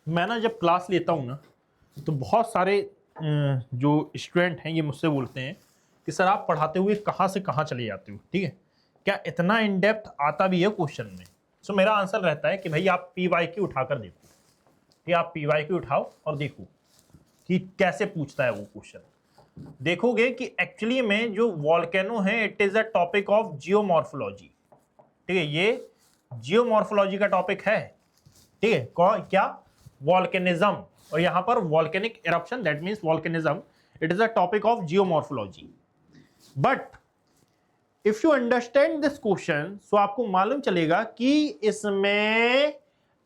मैं ना जब क्लास लेता हूँ ना, तो बहुत सारे जो स्टूडेंट हैं ये मुझसे बोलते हैं कि सर आप पढ़ाते हुए कहाँ से कहाँ चले जाते हो, ठीक है, क्या इतना इन डेप्थ आता भी है क्वेश्चन में। सो मेरा आंसर रहता है कि भाई आप PYQ उठाकर देखो, ठीक है, आप PYQ उठाओ और देखो कि कैसे पूछता है वो क्वेश्चन। देखोगे कि एक्चुअली में जो वॉल्केनो है it is a topic of geomorphology, ठीक है, ये जियोमॉर्फोलॉजी का टॉपिक है, ठीक है, क्या, वॉल्केनिज्म, और यहां पर volcanic eruption that means volcanism, it is a topic of geomorphology. But if you understand this question, so आपको मालूम चलेगा कि इसमें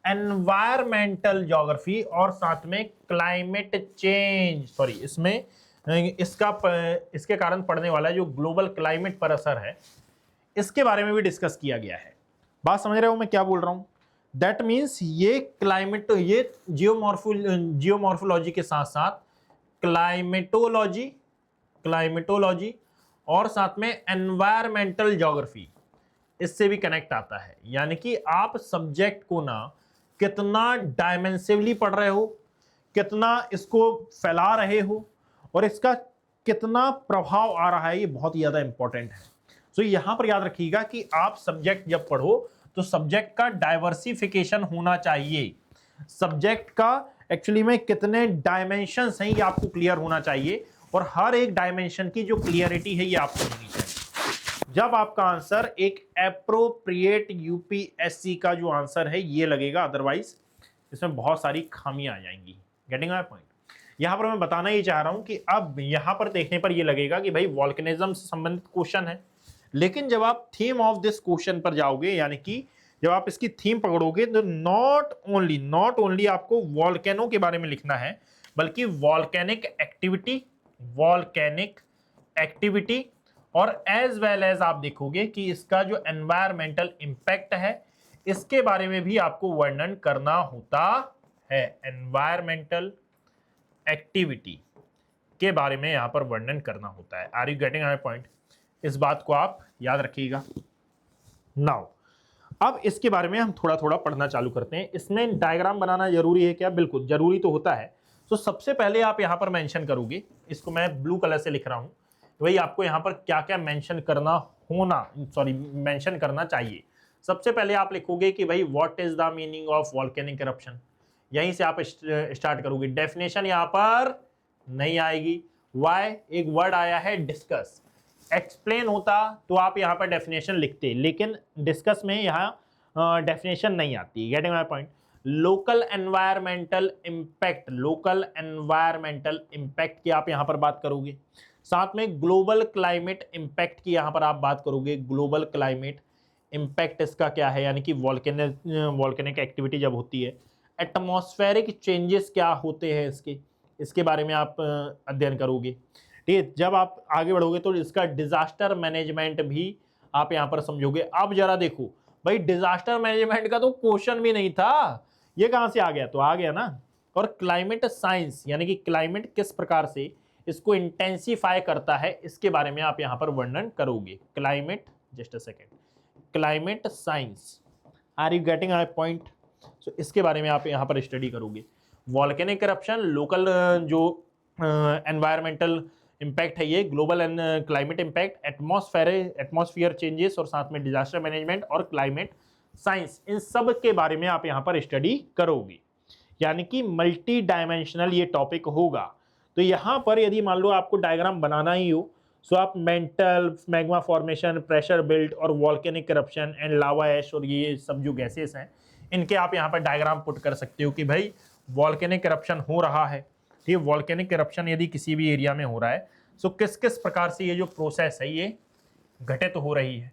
एनवायरमेंटल ज्योग्राफी और साथ में क्लाइमेट चेंज, सॉरी, इसमें इसके कारण पड़ने वाला जो ग्लोबल क्लाइमेट पर असर है इसके बारे में भी डिस्कस किया गया है। बात समझ रहे हो मैं क्या बोल रहा हूं? दैट मीन्स ये क्लाइमेट, ये जियोमॉर्फोलॉजी के साथ साथ क्लाइमेटोलॉजी और साथ में एनवायरमेंटल ज्योग्राफी इससे भी कनेक्ट आता है। यानी कि आप सब्जेक्ट को ना कितना डायमेंसिवली पढ़ रहे हो, कितना इसको फैला रहे हो और इसका कितना प्रभाव आ रहा है, ये बहुत ही ज्यादा इंपॉर्टेंट है। सो यहां पर याद रखिएगा कि आप सब्जेक्ट जब पढ़ो तो सब्जेक्ट का डाइवर्सिफिकेशन होना चाहिए, सब्जेक्ट का एक्चुअली में कितने डायमेंशंस हैं ये आपको क्लियर होना चाहिए, और हर एक डायमेंशन की जो क्लियरिटी है ये आपको होनी चाहिए। जब आपका आंसर एक एप्रोप्रिएट UPSC का जो आंसर है ये लगेगा, अदरवाइज इसमें बहुत सारी खामियां आ जाएंगी। Getting my point? यहां पर मैं बताना ये चाह रहा हूं कि अब यहां पर देखने पर ये लगेगा कि भाई वॉल्केनिज्म से संबंधित क्वेश्चन है, लेकिन जब आप थीम ऑफ दिस क्वेश्चन पर जाओगे, यानी कि जब आप इसकी थीम पकड़ोगे, तो नॉट ओनली आपको वॉल्केनो के बारे में लिखना है, बल्कि वॉल्केनिक एक्टिविटी और एज वेल एज आप देखोगे कि इसका जो एनवायरमेंटल इंपैक्ट है इसके बारे में भी आपको वर्णन करना होता है। एनवायरमेंटल एक्टिविटी के बारे में यहां पर वर्णन करना होता है। Are you getting my point? इस बात को आप याद रखिएगा। नाउ अब इसके बारे में हम थोड़ा थोड़ा पढ़ना चालू करते हैं। इसमें डायग्राम बनाना जरूरी है क्या? बिल्कुल जरूरी तो होता है। तो सबसे पहले आप यहां पर मेंशन करोगे, इसको मैं ब्लू कलर से लिख रहा हूं, तो भाई आपको यहां पर क्या क्या मेंशन करना चाहिए। सबसे पहले आप लिखोगे कि भाई what is the meaning of volcanic eruption, यहीं से आप स्टार्ट करोगे। डेफिनेशन यहां पर नहीं आएगी, वाई, एक वर्ड आया है डिस्कस। एक्सप्लेन होता तो आप यहां पर डेफिनेशन लिखते, लेकिन डिस्कस में यहां डेफिनेशन नहीं आती। Getting my point? Local environmental impact की आप यहां पर बात करोगे, साथ में ग्लोबल क्लाइमेट इंपैक्ट की यहां पर आप बात करोगे। ग्लोबल क्लाइमेट इंपैक्ट इसका क्या है, यानी कि वॉल्केनिक एक्टिविटी जब होती है, एटमॉस्फेरिक चेंजेस क्या होते हैं इसके बारे में आप अध्ययन करोगे। ठीक है, जब आप आगे बढ़ोगे तो इसका डिजास्टर मैनेजमेंट भी आप यहां पर समझोगे। अब जरा देखो भाई, डिजास्टर मैनेजमेंट का तो क्वेश्चन भी नहीं था, ये कहां से आ गया? तो आ गया ना। और क्लाइमेट साइंस, यानी कि क्लाइमेट किस प्रकार से इसको इंटेंसिफाई करता है, इसके बारे में आप यहां पर वर्णन करोगे। Climate, just a second, climate science, are you getting my point? So इसके बारे में आप यहां पर स्टडी करोगे। वॉल्केनिक करप्शन, लोकल जो एनवायरमेंटल इम्पैक्ट है ये, global and climate impact, atmosphere changes और साथ में डिजास्टर मैनेजमेंट और क्लाइमेट साइंस, इन सब के बारे में आप यहाँ पर स्टडी करोगे, यानी कि मल्टी डायमेंशनल ये टॉपिक होगा। तो यहाँ पर यदि मान लो आपको डायग्राम बनाना ही हो, सो आप mental, magma formation, pressure built और वॉल्केनिक करप्शन एंड लावा ऐश और ये सब जो गैसेस हैं, इनके आप यहाँ पर डायग्राम पुट कर सकते हो कि भाई वॉल्केनिक करप्शन हो रहा है, ठीक है, वॉल्केनिक करप्शन यदि किसी भी एरिया में हो रहा है, सो किस किस प्रकार से ये जो प्रोसेस है ये घटित हो रही है,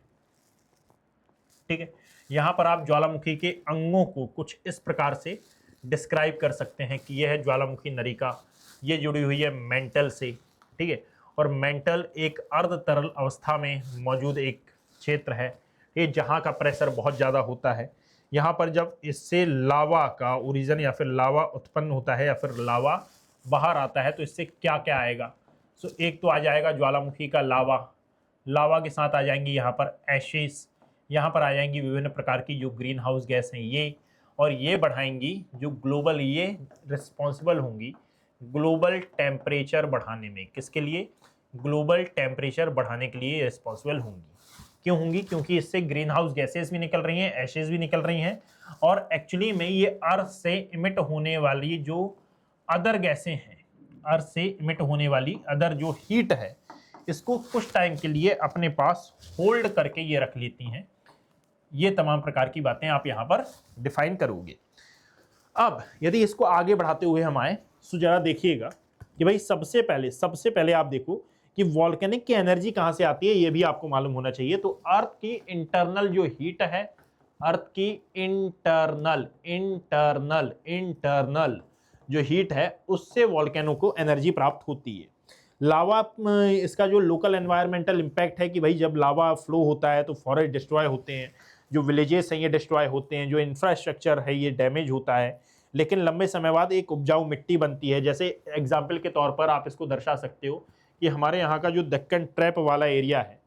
ठीक है। यहाँ पर आप ज्वालामुखी के अंगों को कुछ इस प्रकार से डिस्क्राइब कर सकते हैं कि यह है ज्वालामुखी नलिका, ये जुड़ी हुई है मेंटल से, ठीक है, और मेंटल एक अर्ध तरल अवस्था में मौजूद एक क्षेत्र है, ये जहाँ का प्रेशर बहुत ज़्यादा होता है। यहाँ पर जब इससे लावा का ओरिजिन या फिर लावा उत्पन्न होता है या फिर लावा बाहर आता है तो इससे क्या क्या आएगा, सो एक तो आ जाएगा ज्वालामुखी का लावा, लावा के साथ आ जाएंगी यहाँ पर एशेस, यहाँ पर आ जाएंगी विभिन्न प्रकार की जो ग्रीन हाउस गैस हैं ये, और ये बढ़ाएंगी जो ग्लोबल, ये रिस्पॉन्सिबल होंगी ग्लोबल टेम्परेचर बढ़ाने में, किसके लिए, ग्लोबल टेम्परेचर बढ़ाने के लिए रिस्पॉन्सिबल होंगी। क्यों होंगी, क्योंकि इससे ग्रीन हाउस गैसेस भी निकल रही हैं, एशेस भी निकल रही हैं, और एक्चुअली में ये अर्थ से इमिट होने वाली जो अदर गैसें हैं, अर्थ से इमिट होने वाली अदर जो हीट है, इसको कुछ टाइम के लिए अपने पास होल्ड करके ये रख लेती हैं। ये तमाम प्रकार की बातें आप यहाँ पर डिफाइन करोगे। अब यदि इसको आगे बढ़ाते हुए हम आए, सो जरा देखिएगा कि भाई सबसे पहले आप देखो कि वॉल्केनिक की एनर्जी कहाँ से आती है, ये भी आपको मालूम होना चाहिए। तो अर्थ की इंटरनल जो हीट है, अर्थ की इंटरनल जो हीट है, उससे वॉल्केनो को एनर्जी प्राप्त होती है। लावा, इसका जो लोकल एनवायरमेंटल इम्पैक्ट है कि भाई जब लावा फ्लो होता है तो फॉरेस्ट डिस्ट्रॉय होते हैं, जो विलेजेस हैं ये डिस्ट्रॉय होते हैं, जो इंफ्रास्ट्रक्चर है ये डैमेज होता है, लेकिन लंबे समय बाद एक उपजाऊ मिट्टी बनती है। जैसे एग्जाम्पल के तौर पर आप इसको दर्शा सकते हो कि हमारे यहाँ का जो दक्कन ट्रैप वाला एरिया है,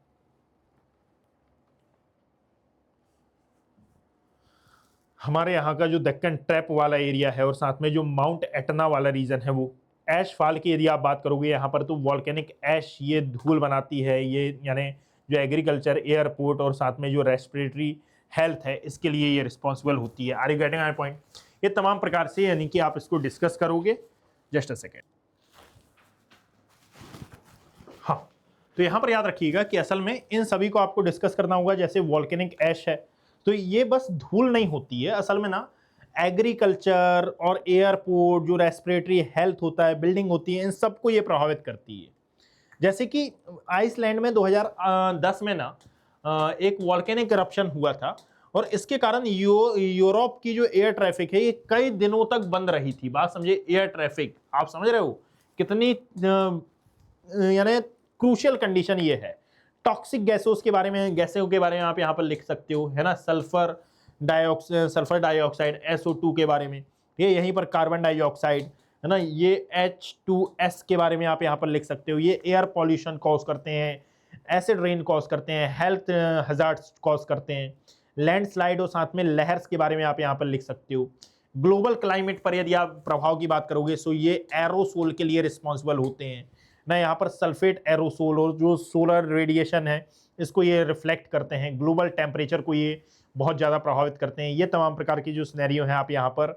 हमारे यहाँ का जो दक्कन ट्रैप वाला एरिया है और साथ में जो माउंट एटना वाला रीजन है, वो ऐश फाल की यदि आप बात करोगे यहाँ पर, तो वॉल्केनिक ऐश ये धूल बनाती है, ये यानी जो एग्रीकल्चर, एयरपोर्ट और साथ में जो रेस्पिरेटरी हेल्थ है, इसके लिए ये रिस्पॉन्सिबल होती है। Are you getting my point? ये तमाम प्रकार से यानी कि आप इसको डिस्कस करोगे। Just a second. हाँ, तो यहाँ पर याद रखिएगा कि असल में इन सभी को आपको डिस्कस करना होगा। जैसे वॉल्केनिक ऐश है तो ये बस धूल नहीं होती है, असल में ना एग्रीकल्चर और एयरपोर्ट, जो रेस्पिरेटरी हेल्थ होता है, बिल्डिंग होती है, इन सबको ये प्रभावित करती है। जैसे कि आइसलैंड में 2010 में ना एक वॉल्केनिक करप्शन हुआ था और इसके कारण यूरोप की जो एयर ट्रैफिक है ये कई दिनों तक बंद रही थी। बात समझे, एयर ट्रैफिक, आप समझ रहे हो कितनी यानी क्रूशियल कंडीशन ये है। टॉक्सिक गैसों के बारे में आप यहाँ पर लिख सकते हो, है ना, सल्फर डाइऑक्साइड SO2 के बारे में, ये यहीं पर कार्बन डाइऑक्साइड, है ना, ये H2S के बारे में आप यहाँ पर लिख सकते हो। ये एयर पॉल्यूशन कॉज करते हैं, एसिड रेन कॉज करते हैं, हेल्थ हजार्ड्स कॉज करते हैं, लैंडस्लाइड और साथ में लहर्स के बारे में आप यहाँ पर लिख सकते हो। ग्लोबल क्लाइमेट पर यदि आप प्रभाव की बात करोगे तो ये एरोसोल के लिए रिस्पॉन्सिबल होते हैं ना, यहाँ पर सल्फेट एरोसोल और जो सोलर रेडिएशन है इसको ये रिफ्लेक्ट करते हैं, ग्लोबल टेम्परेचर को ये बहुत ज़्यादा प्रभावित करते हैं। ये तमाम प्रकार की जो सिनेरियो हैं आप यहाँ पर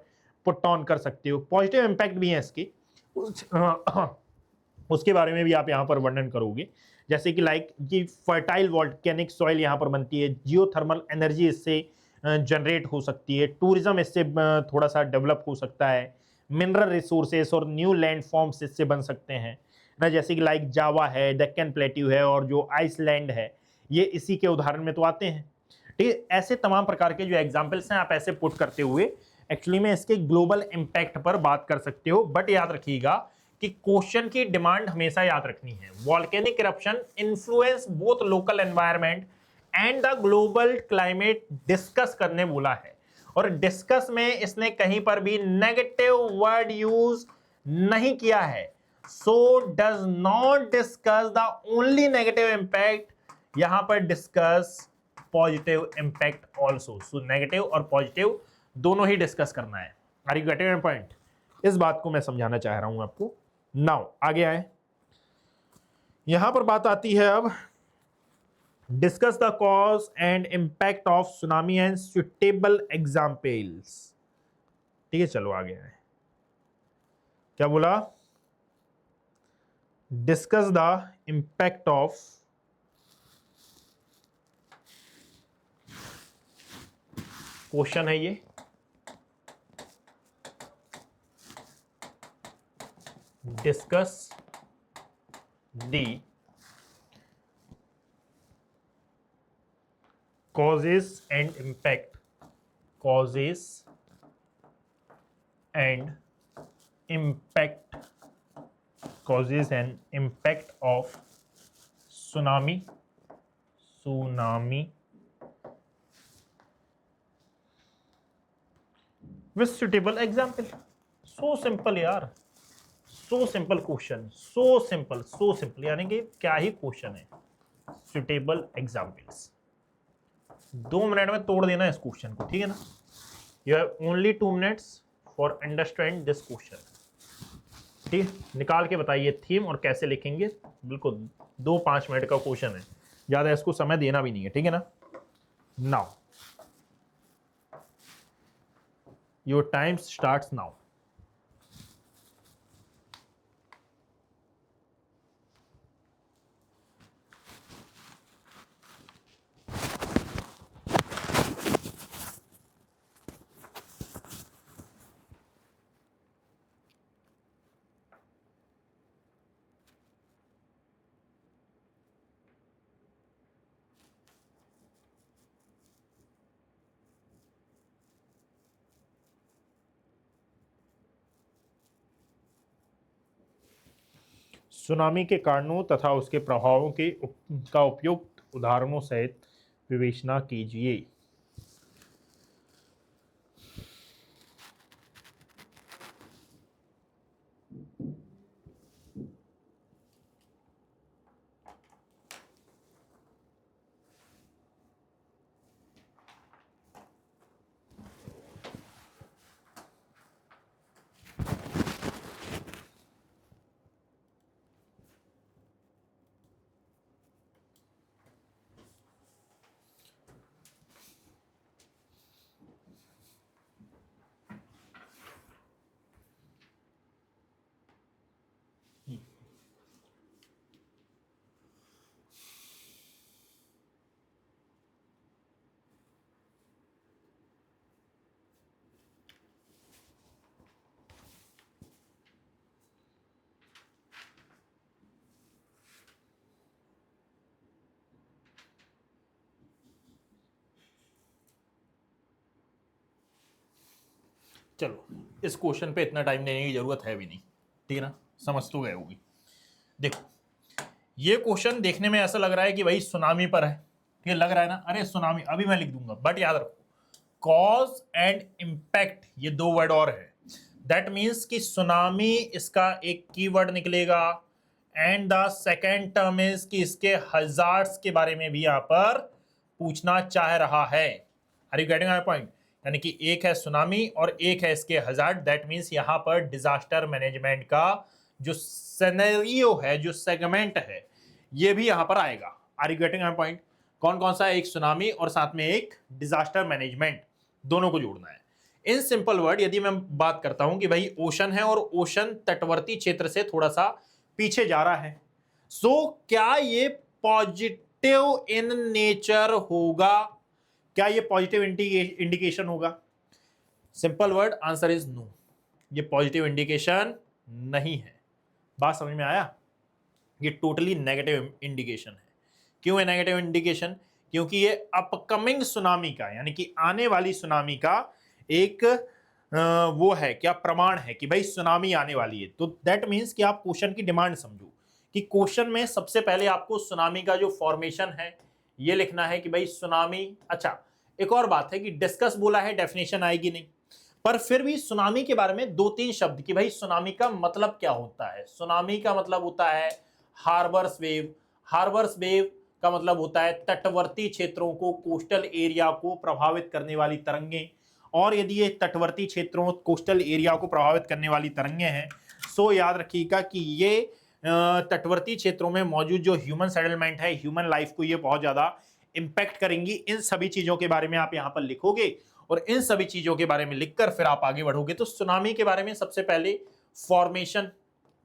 पुट ऑन कर सकते हो। पॉजिटिव इम्पैक्ट भी है इसके, उसके बारे में भी आप यहाँ पर वर्णन करोगे। जैसे कि लाइक कि फर्टाइल वॉल्केनिक सॉइल यहाँ पर बनती है, जियोथर्मल एनर्जी इससे जनरेट हो सकती है, टूरिज्म इससे थोड़ा सा डेवलप हो सकता है, मिनरल रिसोर्सेस और न्यू लैंड फॉर्म्स इससे बन सकते हैं ना, जैसे कि लाइक जावा है, डेक्कन प्लेट्यू है और जो आइसलैंड है, ये इसी के उदाहरण में तो आते हैं। ठीक है, ऐसे तमाम प्रकार के जो एग्जाम्पल्स हैं आप ऐसे पुट करते हुए एक्चुअली में इसके ग्लोबल इम्पैक्ट पर बात कर सकते हो। बट याद रखिएगा कि क्वेश्चन की डिमांड हमेशा याद रखनी है, volcanic eruption influence both local environment and the global climate discuss करने बोला है, और डिस्कस में इसने कहीं पर भी नेगेटिव वर्ड यूज नहीं किया है। So does not discuss the only negative impact, यहां पर discuss positive impact also. So negative और पॉजिटिव दोनों ही डिस्कस करना है। Are you getting my point? इस बात को मैं समझाना चाह रहा हूं आपको। नाउ आगे आए। यहां पर बात आती है अब, discuss the cause and impact of tsunami and suitable examples. ठीक है, चलो आगे आए। क्या बोला? Discuss the impact of question है ये, discuss the causes and impact, causes and impact, causes and impact of tsunami with suitable example। so simple यार, so simple question, so simple यानी कि क्या ही क्वेश्चन है, suitable examples। 2 मिनट में तोड़ देना इस क्वेश्चन को, ठीक है ना। You have only 2 minutes for understand this question. ठीक, निकाल के बताइए थीम और कैसे लिखेंगे। बिल्कुल 2-5 मिनट का क्वेश्चन है, ज्यादा इसको समय देना भी नहीं है, ठीक है ना। Now your time starts now. Tsunami के कारणों तथा उसके प्रभावों का उपयुक्त उदाहरणों सहित विवेचना कीजिए। चलो, इस क्वेश्चन पे इतना टाइम देने की जरूरत है भी नहीं, ठीक है ना, समझ तो गए होगी। देखो, ये क्वेश्चन देखने में ऐसा लग रहा है कि भाई सुनामी पर है, ठीक है, लग रहा है ना, अरे सुनामी अभी मैं लिख दूंगा, बट याद रखो कॉज एंड इम्पैक्ट ये 2 वर्ड और है। दैट मीन्स कि सुनामी इसका एक कीवर्ड निकलेगा, and the second term is कि इसके हजार्ड्स के बारे में भी यहां पर पूछना चाह रहा है। Are you getting my point? यानी कि एक है सुनामी और एक है इसके हजार्ड। दैट मीन्स यहां पर डिजास्टर मैनेजमेंट का जो सिनेरियो है, जो सेगमेंट है, ये भी यहां पर आएगा। Are you getting my point? कौन कौन सा? एक सुनामी और साथ में एक डिजास्टर मैनेजमेंट, दोनों को जोड़ना है। इन सिंपल वर्ड यदि मैं बात करता हूं कि भाई ओशन है और ओशन तटवर्ती क्षेत्र से थोड़ा सा पीछे जा रहा है, सो क्या ये पॉजिटिव इन नेचर होगा? क्या ये पॉजिटिव इंडिकेशन होगा? Simple word answer is no, ये पॉजिटिव इंडिकेशन नहीं है। बात समझ में आया? ये टोटली नेगेटिव इंडिकेशन है। क्यों है नेगेटिव इंडिकेशन? क्योंकि ये अपकमिंग सुनामी का, यानी कि आने वाली सुनामी का एक वो है, क्या प्रमाण है कि भाई सुनामी आने वाली है। तो दैट मीन्स कि आप क्वेश्चन की डिमांड समझो कि क्वेश्चन में सबसे पहले आपको सुनामी का जो फॉर्मेशन है ये लिखना है कि भाई सुनामी। अच्छा, एक और बात है कि डिस्कस बोला है, डेफिनेशन आएगी नहीं, पर फिर भी सुनामी के बारे में 2-3 शब्द कि भाई सुनामी का मतलब क्या होता है। सुनामी का मतलब होता है हार्बर्स वेव। हार्बर्स वेव का मतलब होता है तटवर्ती क्षेत्रों को, कोस्टल एरिया को प्रभावित करने वाली तरंगें। और यदि ये तटवर्ती क्षेत्रों, कोस्टल एरिया को प्रभावित करने वाली तरंगें हैं, सो याद रखिएगा कि ये तटवर्ती क्षेत्रों में मौजूद जो ह्यूमन सेटलमेंट है, ह्यूमन लाइफ को ये बहुत ज्यादा इंपैक्ट करेंगी। इन सभी चीजों के बारे में आप यहाँ पर लिखोगे और इन सभी चीजों के बारे में लिखकर फिर आप आगे बढ़ोगे। तो सुनामी के बारे में सबसे पहले फॉर्मेशन,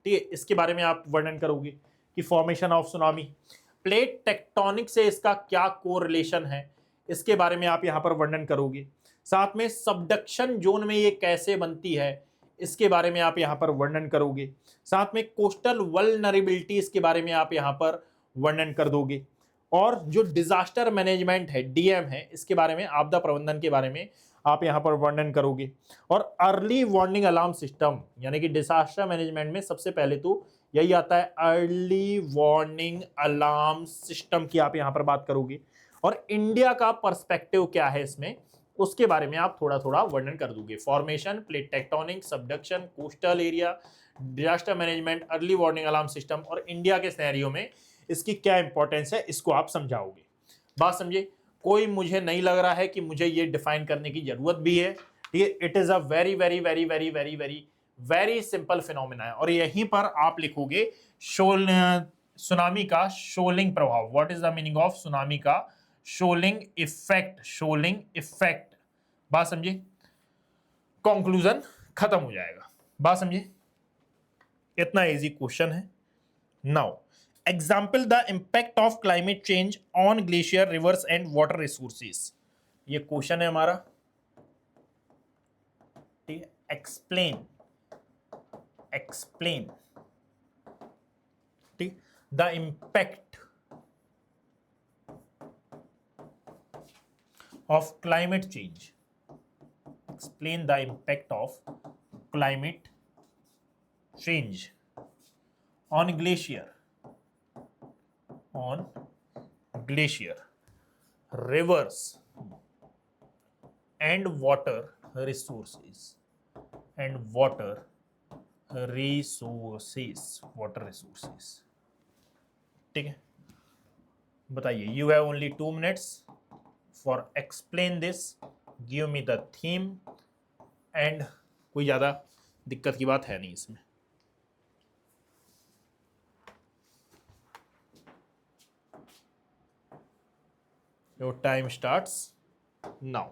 ठीक है, इसके बारे में आप वर्णन करोगे कि formation of tsunami. Plate tectonic से इसका क्या कोरिलेशन है, इसके बारे में आप यहाँ पर वर्णन करोगे। साथ में सबडक्शन जोन में ये कैसे बनती है, इसके बारे में आप यहाँ पर वर्णन करोगे। साथ में कोस्टल वल्नरेबिलिटीज के बारे में आप यहाँ पर वर्णन कर दोगे। और जो डिजास्टर मैनेजमेंट है, डीएम है, इसके बारे में, आपदा प्रबंधन के बारे में आप यहाँ पर वर्णन करोगे। और अर्ली वार्निंग अलार्म सिस्टम, यानी कि डिजास्टर मैनेजमेंट में सबसे पहले तो यही आता है, अर्ली वार्निंग अलार्म सिस्टम की आप यहाँ पर बात करोगे। और इंडिया का पर्सपेक्टिव क्या है इसमें, उसके बारे में आप थोड़ा थोड़ा वर्णन कर दोगे। Formation, plate tectonic, subduction, coastal area, disaster management, early warning alarm system और इंडिया के सिनेरियो में इसकी क्या इंपॉर्टेंस है, इसको आप समझाओगे। बात समझे? कोई मुझे नहीं लग रहा है कि मुझे ये डिफाइन करने की जरूरत भी है, ठीक है। It is a very very very very very very very simple phenomena है। और यहीं पर आप लिखोगे सुनामी का शोलिंग प्रभाव। What is the meaning of tsunami का शोलिंग इफेक्ट, शोलिंग इफेक्ट। बात समझे? कंक्लूजन खत्म हो जाएगा। बात समझे? इतना इजी क्वेश्चन है। Now example the impact of climate change on glacier, reverse and water resources. ये क्वेश्चन है हमारा, ठीक है। एक्सप्लेन, एक्सप्लेन, ठीक, the impact of climate change, explain the impact of climate change on glacier, on glacier, rivers and water resources, and water resources, water resources, ठीक है। बताइए, you have only 2 minutes for explain this, give me the theme, and कोई ज़्यादा दिक्कत की बात है नहीं इसमें। Your time starts now.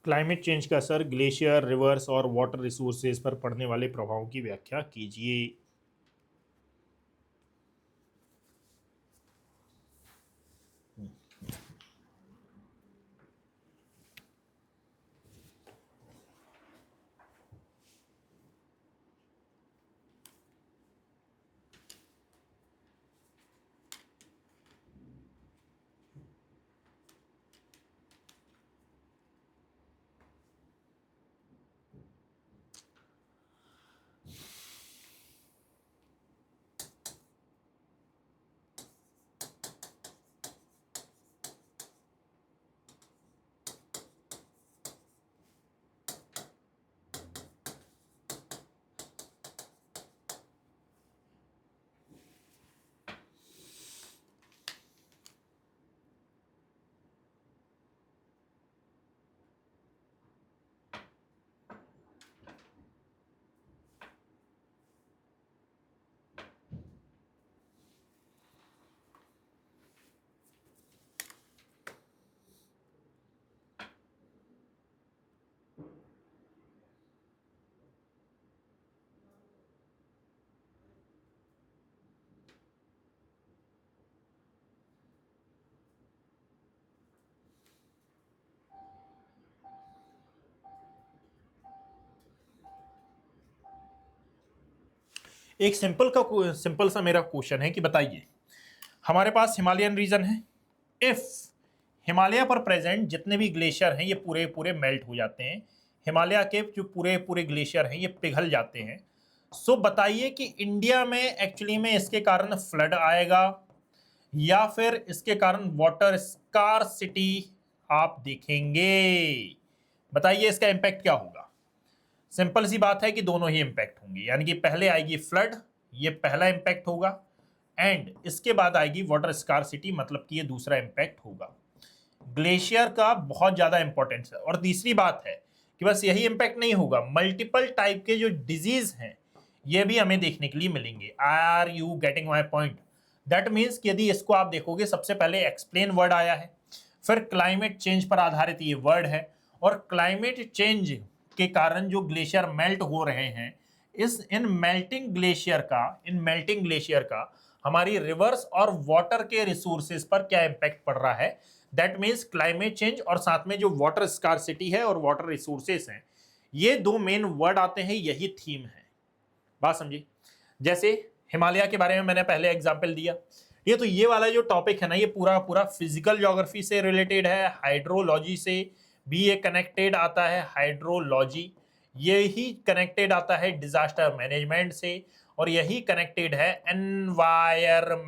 Climate change का असर ग्लेशियर, रिवर्स और वाटर रिसोर्सेज पर पड़ने वाले प्रभावों की व्याख्या कीजिए। एक सिंपल सा मेरा क्वेश्चन है कि बताइए, हमारे पास हिमालयन रीजन है। इफ हिमालय पर प्रेजेंट जितने भी ग्लेशियर हैं ये पूरे पूरे मेल्ट हो जाते हैं, हिमालय के जो पूरे पूरे ग्लेशियर हैं ये पिघल जाते हैं। सो बताइए कि इंडिया में एक्चुअली में इसके कारण फ्लड आएगा या फिर इसके कारण वाटर स्कार्सिटी आप देखेंगे। बताइए इसका इंपैक्ट क्या होगा। सिंपल सी बात है कि दोनों ही इंपैक्ट होंगे, यानी कि पहले आएगी फ्लड, ये पहला इंपैक्ट होगा, एंड इसके बाद आएगी वाटर स्कार्सिटी, मतलब कि ये दूसरा इंपैक्ट होगा। ग्लेशियर का बहुत ज्यादा इंपॉर्टेंस है। और तीसरी बात है कि बस यही इंपैक्ट नहीं होगा, मल्टीपल टाइप के जो डिजीज हैं ये भी हमें देखने के लिए मिलेंगे। Are you getting my point? That means कि यदि इसको आप देखोगे, सबसे पहले एक्सप्लेन वर्ड आया है, फिर क्लाइमेट चेंज पर आधारित ये वर्ड है, और क्लाइमेट चेंज के कारण जो ग्लेशियर मेल्ट हो रहे हैं, इन मेल्टिंग ग्लेशियर का हमारी रिवर्स और वाटर के रिसोर्सेज पर क्या इंपैक्ट पड़ रहा है। दैट मीन्स क्लाइमेट चेंज और साथ में जो वाटर स्कार्सिटी है और वाटर रिसोर्सेज हैं, ये दो मेन वर्ड आते हैं, यही थीम है। बात समझी? जैसे हिमालय के बारे में मैंने पहले एग्जाम्पल दिया, ये वाला जो टॉपिक है ना, ये पूरा पूरा फिजिकल ज्योग्राफी से रिलेटेड है, हाइड्रोलॉजी से भी ये कनेक्टेड आता है, हाइड्रोलॉजी यही कनेक्टेड आता है डिजास्टर मैनेजमेंट से, और यही कनेक्टेड है एनवायरमेंटल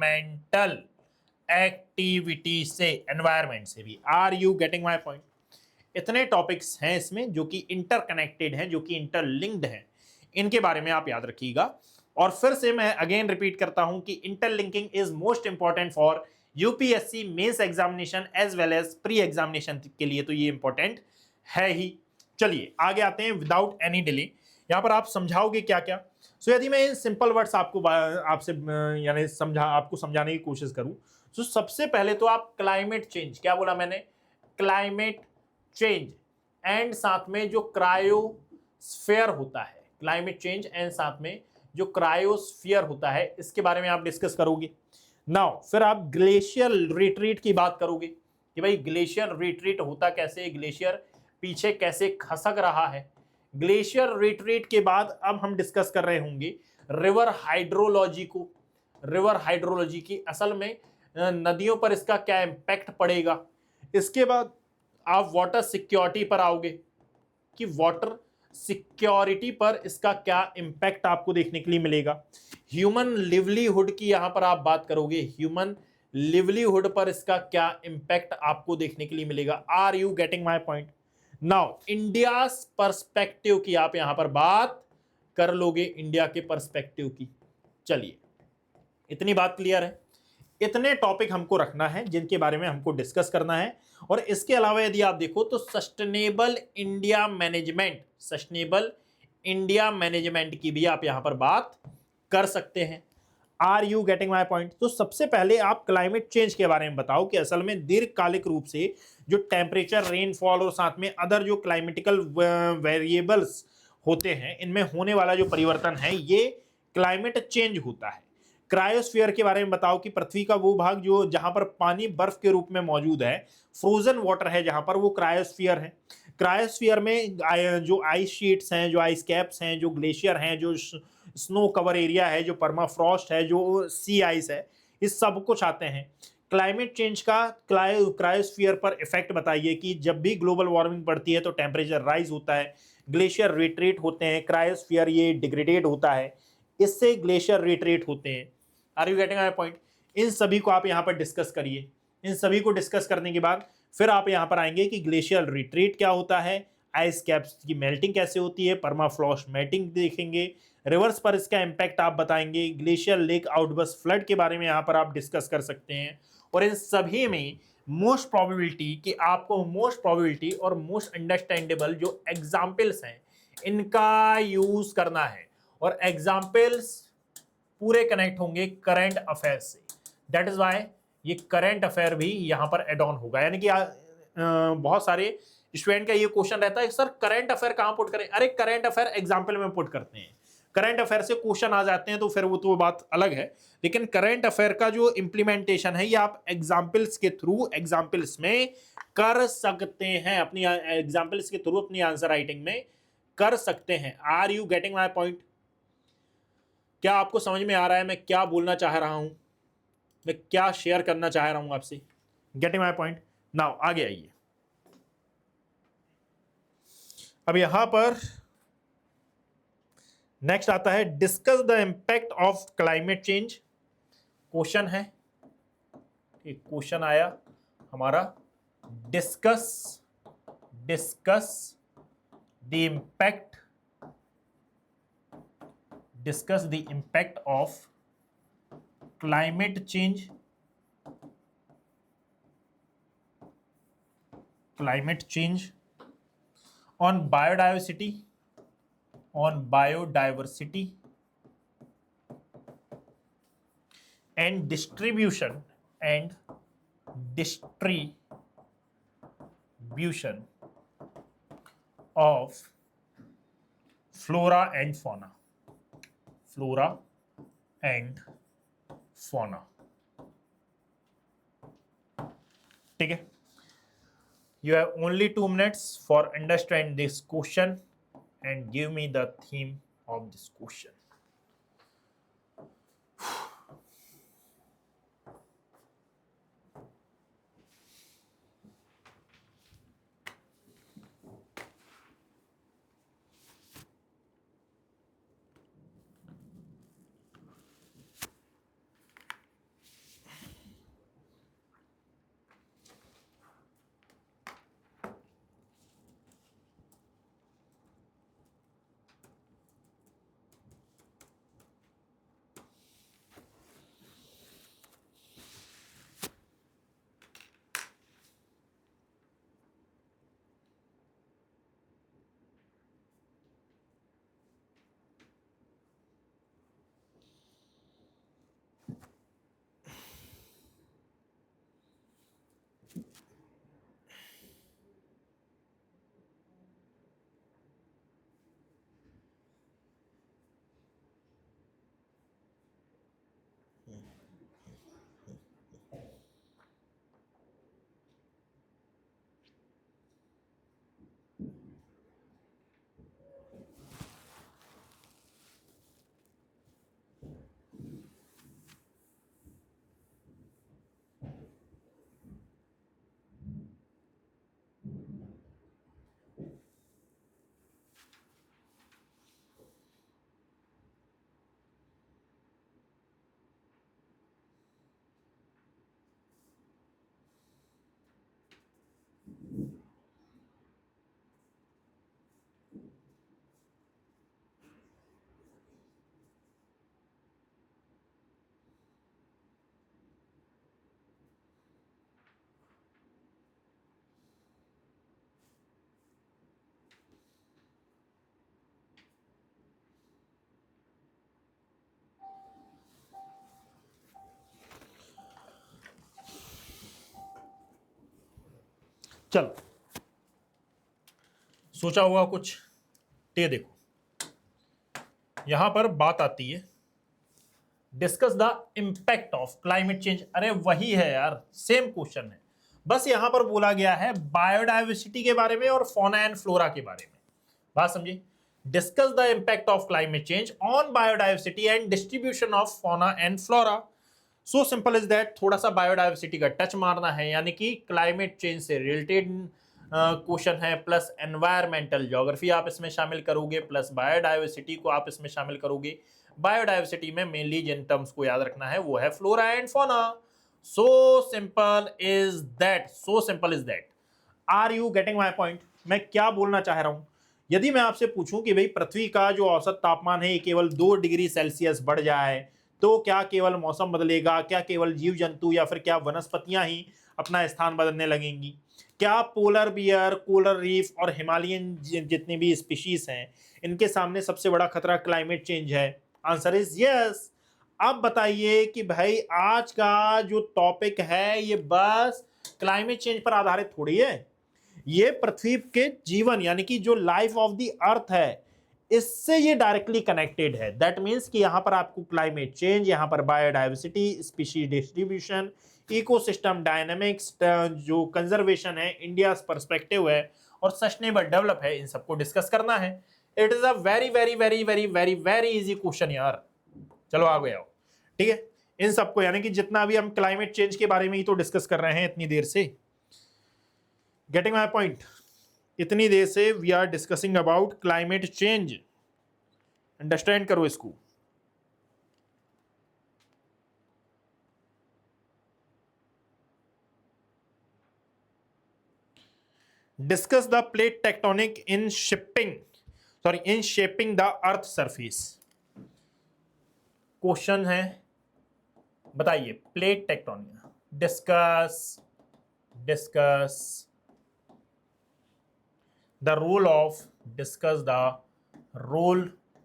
एक्टिविटी से, एनवायरमेंट से भी। Are you getting my point? इतने टॉपिक्स हैं इसमें जो कि इंटरकनेक्टेड हैं, जो कि इंटरलिंक्ड हैं, इनके बारे में आप याद रखिएगा। और फिर से मैं अगेन रिपीट करता हूं कि interlinking is most important for UPSC mains examination as well as pre examination के लिए, तो ये इंपॉर्टेंट है ही। चलिए आगे आते हैं विदाउट एनी डिले। यहां पर आप समझाओगे क्या क्या। सो यदि मैं इन सिंपल वर्ड्स आपसे यानी आपको समझाने की कोशिश करूं, तो सबसे पहले तो आप क्लाइमेट चेंज, क्या बोला मैंने, क्लाइमेट चेंज एंड साथ में जो क्रायोस्फीयर होता है, क्लाइमेट चेंज एंड साथ में जो क्रायोस्फीयर होता है, इसके बारे में आप डिस्कस करोगे। नाउ फिर आप ग्लेशियर रिट्रीट की बात करोगे कि भाई ग्लेशियर रिट्रीट होता कैसे, ग्लेशियर पीछे कैसे खसक रहा है। ग्लेशियर रिट्रीट के बाद अब हम डिस्कस कर रहे होंगे रिवर हाइड्रोलॉजी को, रिवर हाइड्रोलॉजी की असल में नदियों पर इसका क्या इंपैक्ट पड़ेगा। इसके बाद आप वाटर सिक्योरिटी पर आओगे कि वाटर सिक्योरिटी पर इसका क्या इंपैक्ट आपको देखने के लिए मिलेगा। ह्यूमन लिवलीहुड की यहां पर आप बात करोगे, ह्यूमन लिवलीहुड पर इसका क्या इंपैक्ट आपको देखने के लिए मिलेगा। Are you getting my point? Now India perspective की आप यहां पर बात कर लोगे, इंडिया के पर्सपेक्टिव की। चलिए इतनी बात क्लियर है। इतने टॉपिक हमको रखना है जिनके बारे में हमको डिस्कस करना है। और इसके अलावा यदि आप देखो तो सस्टेनेबल इंडिया मैनेजमेंट की भी आप यहां पर बात कर सकते हैं। Are you getting my point? तो सबसे पहले आप क्लाइमेट चेंज के बारे में बताओ कि असल में दीर्घकालिक रूप से जो टेम्परेचर, रेनफॉल और साथ में अदर जो क्लाइमेटिकल वेरिएबल्स होते हैं, इनमें होने वाला जो परिवर्तन है ये क्लाइमेट चेंज होता है। क्रायोस्फीयर के बारे में बताओ कि पृथ्वी का वो भाग जो जहां पर पानी बर्फ के रूप में मौजूद है, फ्रोजन वाटर है जहां पर, वो क्रायोस्फीयर है। क्रायोस्फीयर में जो आइस शीट्स हैं, जो आइस कैप्स हैं, जो ग्लेशियर हैं, जो स्नो कवर एरिया है, जो परमाफ्रॉस्ट है, जो सी आइस है, इस सब कुछ आते हैं। क्लाइमेट चेंज का क्रायोस्फीयर पर इफेक्ट बताइए कि जब भी ग्लोबल वार्मिंग बढ़ती है तो टेम्परेचर राइज होता है, ग्लेशियर रिट्रीट होते हैं, क्रायोस्फीयर ये डिग्रेडेड होता है, इससे ग्लेशियर रिट्रीट होते हैं। Are you getting my point? इन सभी को आप यहाँ पर डिस्कस करिए। इन सभी को डिस्कस करने के बाद फिर आप यहाँ पर आएंगे कि ग्लेशियर रिट्रीट क्या होता है, आइस कैप्स की मेल्टिंग कैसे होती है, परमाफ्रॉस्ट मेल्टिंग देखेंगे, रिवर्स पर इसका इंपैक्ट आप बताएंगे, ग्लेशियर लेक आउटबर्स्ट फ्लड के बारे में यहाँ पर आप डिस्कस कर सकते हैं। और इन सभी में मोस्ट प्रोबेबिलिटी कि आपको मोस्ट प्रोबेबिलिटी और मोस्ट अंडरस्टैंडेबल जो एग्जाम्पल्स हैं इनका यूज करना है। और एग्जाम्पल्स पूरे कनेक्ट होंगे करंट अफेयर से। दैट इज वाई ये करंट अफेयर भी यहां पर एड ऑन होगा। यानी कि बहुत सारे स्टूडेंट का ये क्वेश्चन रहता है सर करंट अफेयर कहां पुट करें। अरे करंट अफेयर एग्जाम्पल में पुट करते हैं, करंट अफेयर से क्वेश्चन आ जाते हैं तो फिर वो तो बात अलग है, लेकिन करंट अफेयर का जो इंप्लीमेंटेशन है ये आप एग्जाम्पल्स के थ्रू, एग्जाम्पल्स में कर सकते हैं, अपनी एग्जाम्पल्स के थ्रू अपनी आंसर राइटिंग में कर सकते हैं। Are you getting my point? क्या आपको समझ में आ रहा है मैं क्या बोलना चाह रहा हूं, मैं क्या शेयर करना चाह रहा हूं आपसे? Getting my point? नाउ आगे आइए। अब यहां पर नेक्स्ट आता है discuss the impact of climate change. Question है एक क्वेश्चन आया हमारा, discuss the impact of climate change on biodiversity and distribution of flora and fauna. ठीक है, you have only 2 minutes for understand this question and give me the theme of this question. चलो, सोचा होगा कुछ, ये देखो यहां पर बात आती है discuss the impact of climate change. अरे वही है यार, सेम क्वेश्चन है, बस यहां पर बोला गया है बायोडाइवर्सिटी के बारे में और फौना एंड फ्लोरा के बारे में। बात समझिए, discuss the impact of climate change on biodiversity and distribution of fauna and flora. So simple is that, थोड़ा सा बायोडाइवर्सिटी का टच मारना है, यानी कि क्लाइमेट चेंज से रिलेटेड क्वेश्चन है, प्लस एनवायरमेंटल ज्योग्राफी आप इसमें शामिल करोगे, प्लस बायोडाइवर्सिटी को आप इसमें शामिल करोगे। बायोडाइवर्सिटी में मेनली जिन टर्म्स को याद रखना है वो है flora and fauna. So simple is that. Are you getting my point? मैं क्या बोलना चाह रहा हूं? यदि मैं आपसे पूछूं कि भाई पृथ्वी का जो औसत तापमान है ये केवल 2 डिग्री सेल्सियस बढ़ जाए तो क्या केवल मौसम बदलेगा? क्या केवल जीव जंतु या फिर क्या वनस्पतियां ही अपना स्थान बदलने लगेंगी? क्या पोलर बियर, कोरल रीफ और हिमालयन जितनी भी स्पीशीज हैं इनके सामने सबसे बड़ा खतरा क्लाइमेट चेंज है? Answer is yes. अब बताइए कि भाई आज का जो टॉपिक है ये बस क्लाइमेट चेंज पर आधारित थोड़ी है, ये पृथ्वी के जीवन यानी कि जो लाइफ ऑफ द अर्थ है इससे ये डायरेक्टली कनेक्टेड है। दैट मीन्स कि यहां पर आपको क्लाइमेट चेंज, यहां पर biodiversity, species distribution, ecosystem dynamics, जो कंजर्वेशन है, इंडिया पर्सपेक्टिव है और सस्टेनेबल डेवलप है, इन सबको डिस्कस करना है। It is a very very very very very very easy question यार। चलो आगे आओ, ठीक है। इन सबको यानी कि जितना भी हम क्लाइमेट चेंज के बारे में ही तो डिस्कस कर रहे हैं इतनी देर से, गेटिंग माई पॉइंट? इतनी देर से we are discussing about climate change. Understand करो इसको। Discuss the plate tectonic in shaping the earth surface. Question है, बताइए plate tectonic, discuss the role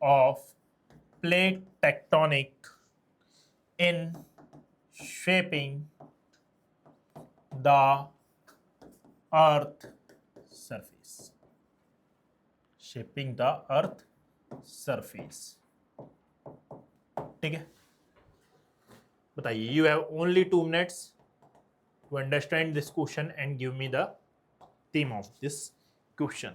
of plate tectonic in shaping the earth surface, ठीक है, बताइए। You have only 2 minutes to understand this question and give me the theme of this question.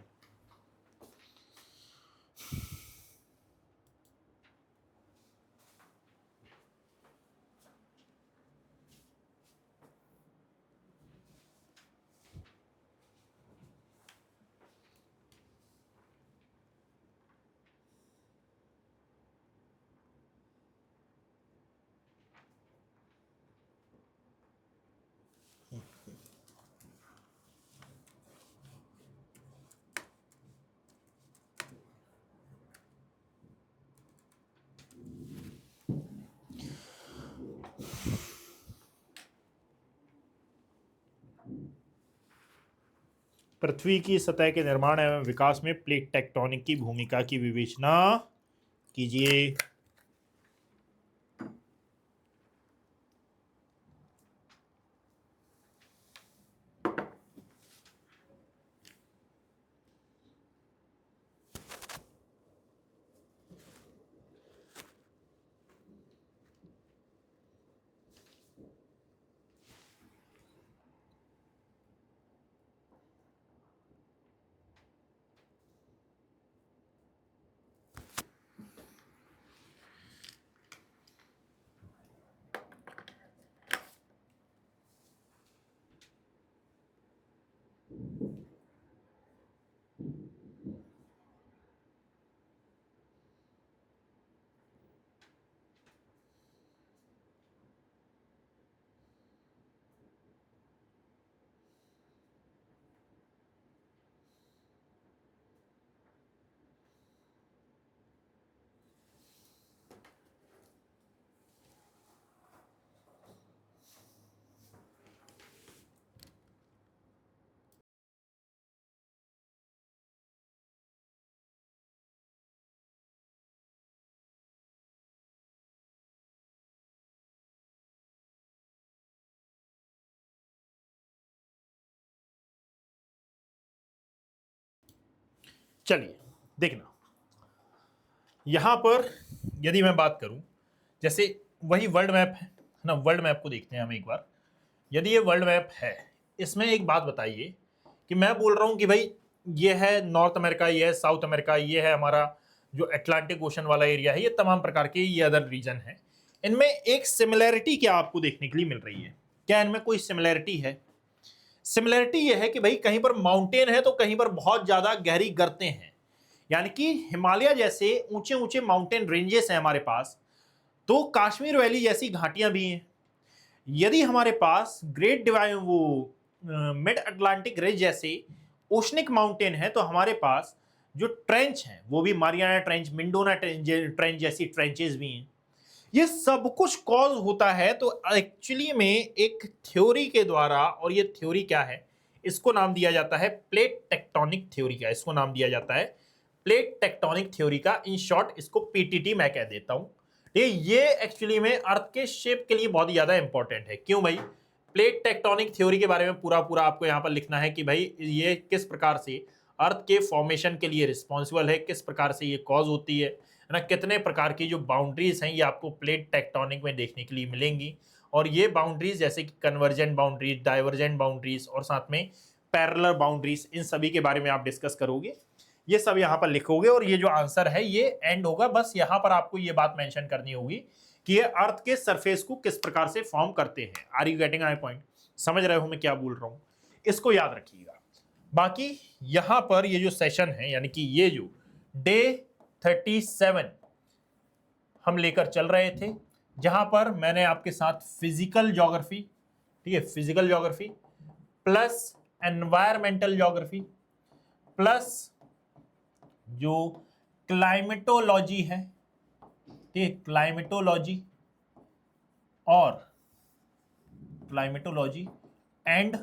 पृथ्वी की सतह के निर्माण एवं विकास में प्लेट टेक्टोनिक की भूमिका की विवेचना कीजिए। चलिए देखना, यहां पर यदि मैं बात करूं, जैसे वही वर्ल्ड मैप है ना, वर्ल्ड मैप को देखते हैं हम एक बार। यदि ये वर्ल्ड मैप है, इसमें एक बात बताइए कि मैं बोल रहा हूं कि भाई ये है नॉर्थ अमेरिका, ये है साउथ अमेरिका, ये है हमारा जो अटलांटिक ओशन वाला एरिया है, ये तमाम प्रकार के ये अदर रीजन है। इनमें एक सिमिलैरिटी क्या आपको देखने के लिए मिल रही है? क्या इनमें कोई सिमिलैरिटी है? सिमिलैरिटी ये है कि भाई कहीं पर माउंटेन है तो कहीं पर बहुत ज्यादा गहरी गर्तें हैं, यानी कि हिमालय जैसे ऊंचे ऊंचे माउंटेन रेंजेस हैं हमारे पास, तो कश्मीर वैली जैसी घाटियां भी हैं। यदि हमारे पास great divine mid Atlantic ridge जैसे ओशनिक माउंटेन है, तो हमारे पास जो ट्रेंच हैं वो भी मारियाना ट्रेंच, मिंडोना ट्रेंच जैसी ट्रेंचेस भी हैं। ये सब कुछ कॉज होता है तो एक्चुअली में एक थ्योरी के द्वारा, और ये थ्योरी क्या है, इसको नाम दिया जाता है प्लेट टेक्टोनिक थ्योरी का। इसको नाम दिया जाता है प्लेट टेक्टोनिक थ्योरी का। इन शॉर्ट इसको पीटीटी मैं कह देता हूं। ये एक्चुअली में अर्थ के शेप के लिए बहुत ही ज्यादा इंपॉर्टेंट है। क्यों भाई? प्लेट टेक्टोनिक थ्योरी के बारे में पूरा पूरा आपको यहां पर लिखना है कि भाई ये किस प्रकार से अर्थ के फॉर्मेशन के लिए रिस्पॉन्सिबल है, किस प्रकार से ये कॉज होती है ना, कितने प्रकार की जो बाउंड्रीज हैं ये आपको प्लेट टेक्टोनिक में देखने के लिए मिलेंगी। और ये बाउंड्रीज जैसे कि कन्वर्जेंट बाउंड्रीज, डाइवर्जेंट बाउंड्रीज और साथ में पैरेलल बाउंड्रीज, इन सभी के बारे में आप डिस्कस करोगे, ये सब यहाँ पर लिखोगे, और ये जो आंसर है ये एंड होगा। बस यहाँ पर आपको ये बात मेंशन करनी होगी कि ये अर्थ के सरफेस को किस प्रकार से फॉर्म करते हैं। Are you getting my point? समझ रहे हो मैं क्या बोल रहा हूँ? इसको याद रखिएगा। बाकी यहां पर ये जो सेशन है, यानी कि ये जो डे 37 हम लेकर चल रहे थे, जहां पर मैंने आपके साथ फिजिकल ज्योग्राफी, ठीक है, physical geography plus environmental geography plus जो क्लाइमेटोलॉजी है, ठीक, क्लाइमेटोलॉजी और क्लाइमेटोलॉजी एंड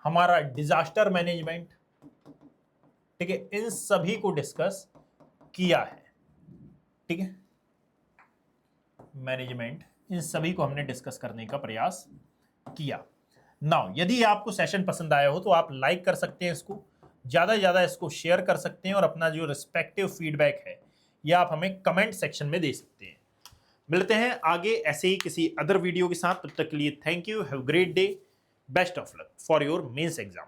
हमारा डिजास्टर मैनेजमेंट, ठीक है, इन सभी को डिस्कस किया है, ठीक है, मैनेजमेंट, इन सभी को हमने डिस्कस करने का प्रयास किया। नाउ यदि आपको सेशन पसंद आया हो तो आप लाइक कर सकते हैं, इसको ज्यादा से ज्यादा इसको शेयर कर सकते हैं और अपना जो रिस्पेक्टिव फीडबैक है यह आप हमें कमेंट सेक्शन में दे सकते हैं। मिलते हैं आगे ऐसे ही किसी अदर वीडियो के साथ, तब तक के लिए thank you, have great day, best of luck for your mains exam.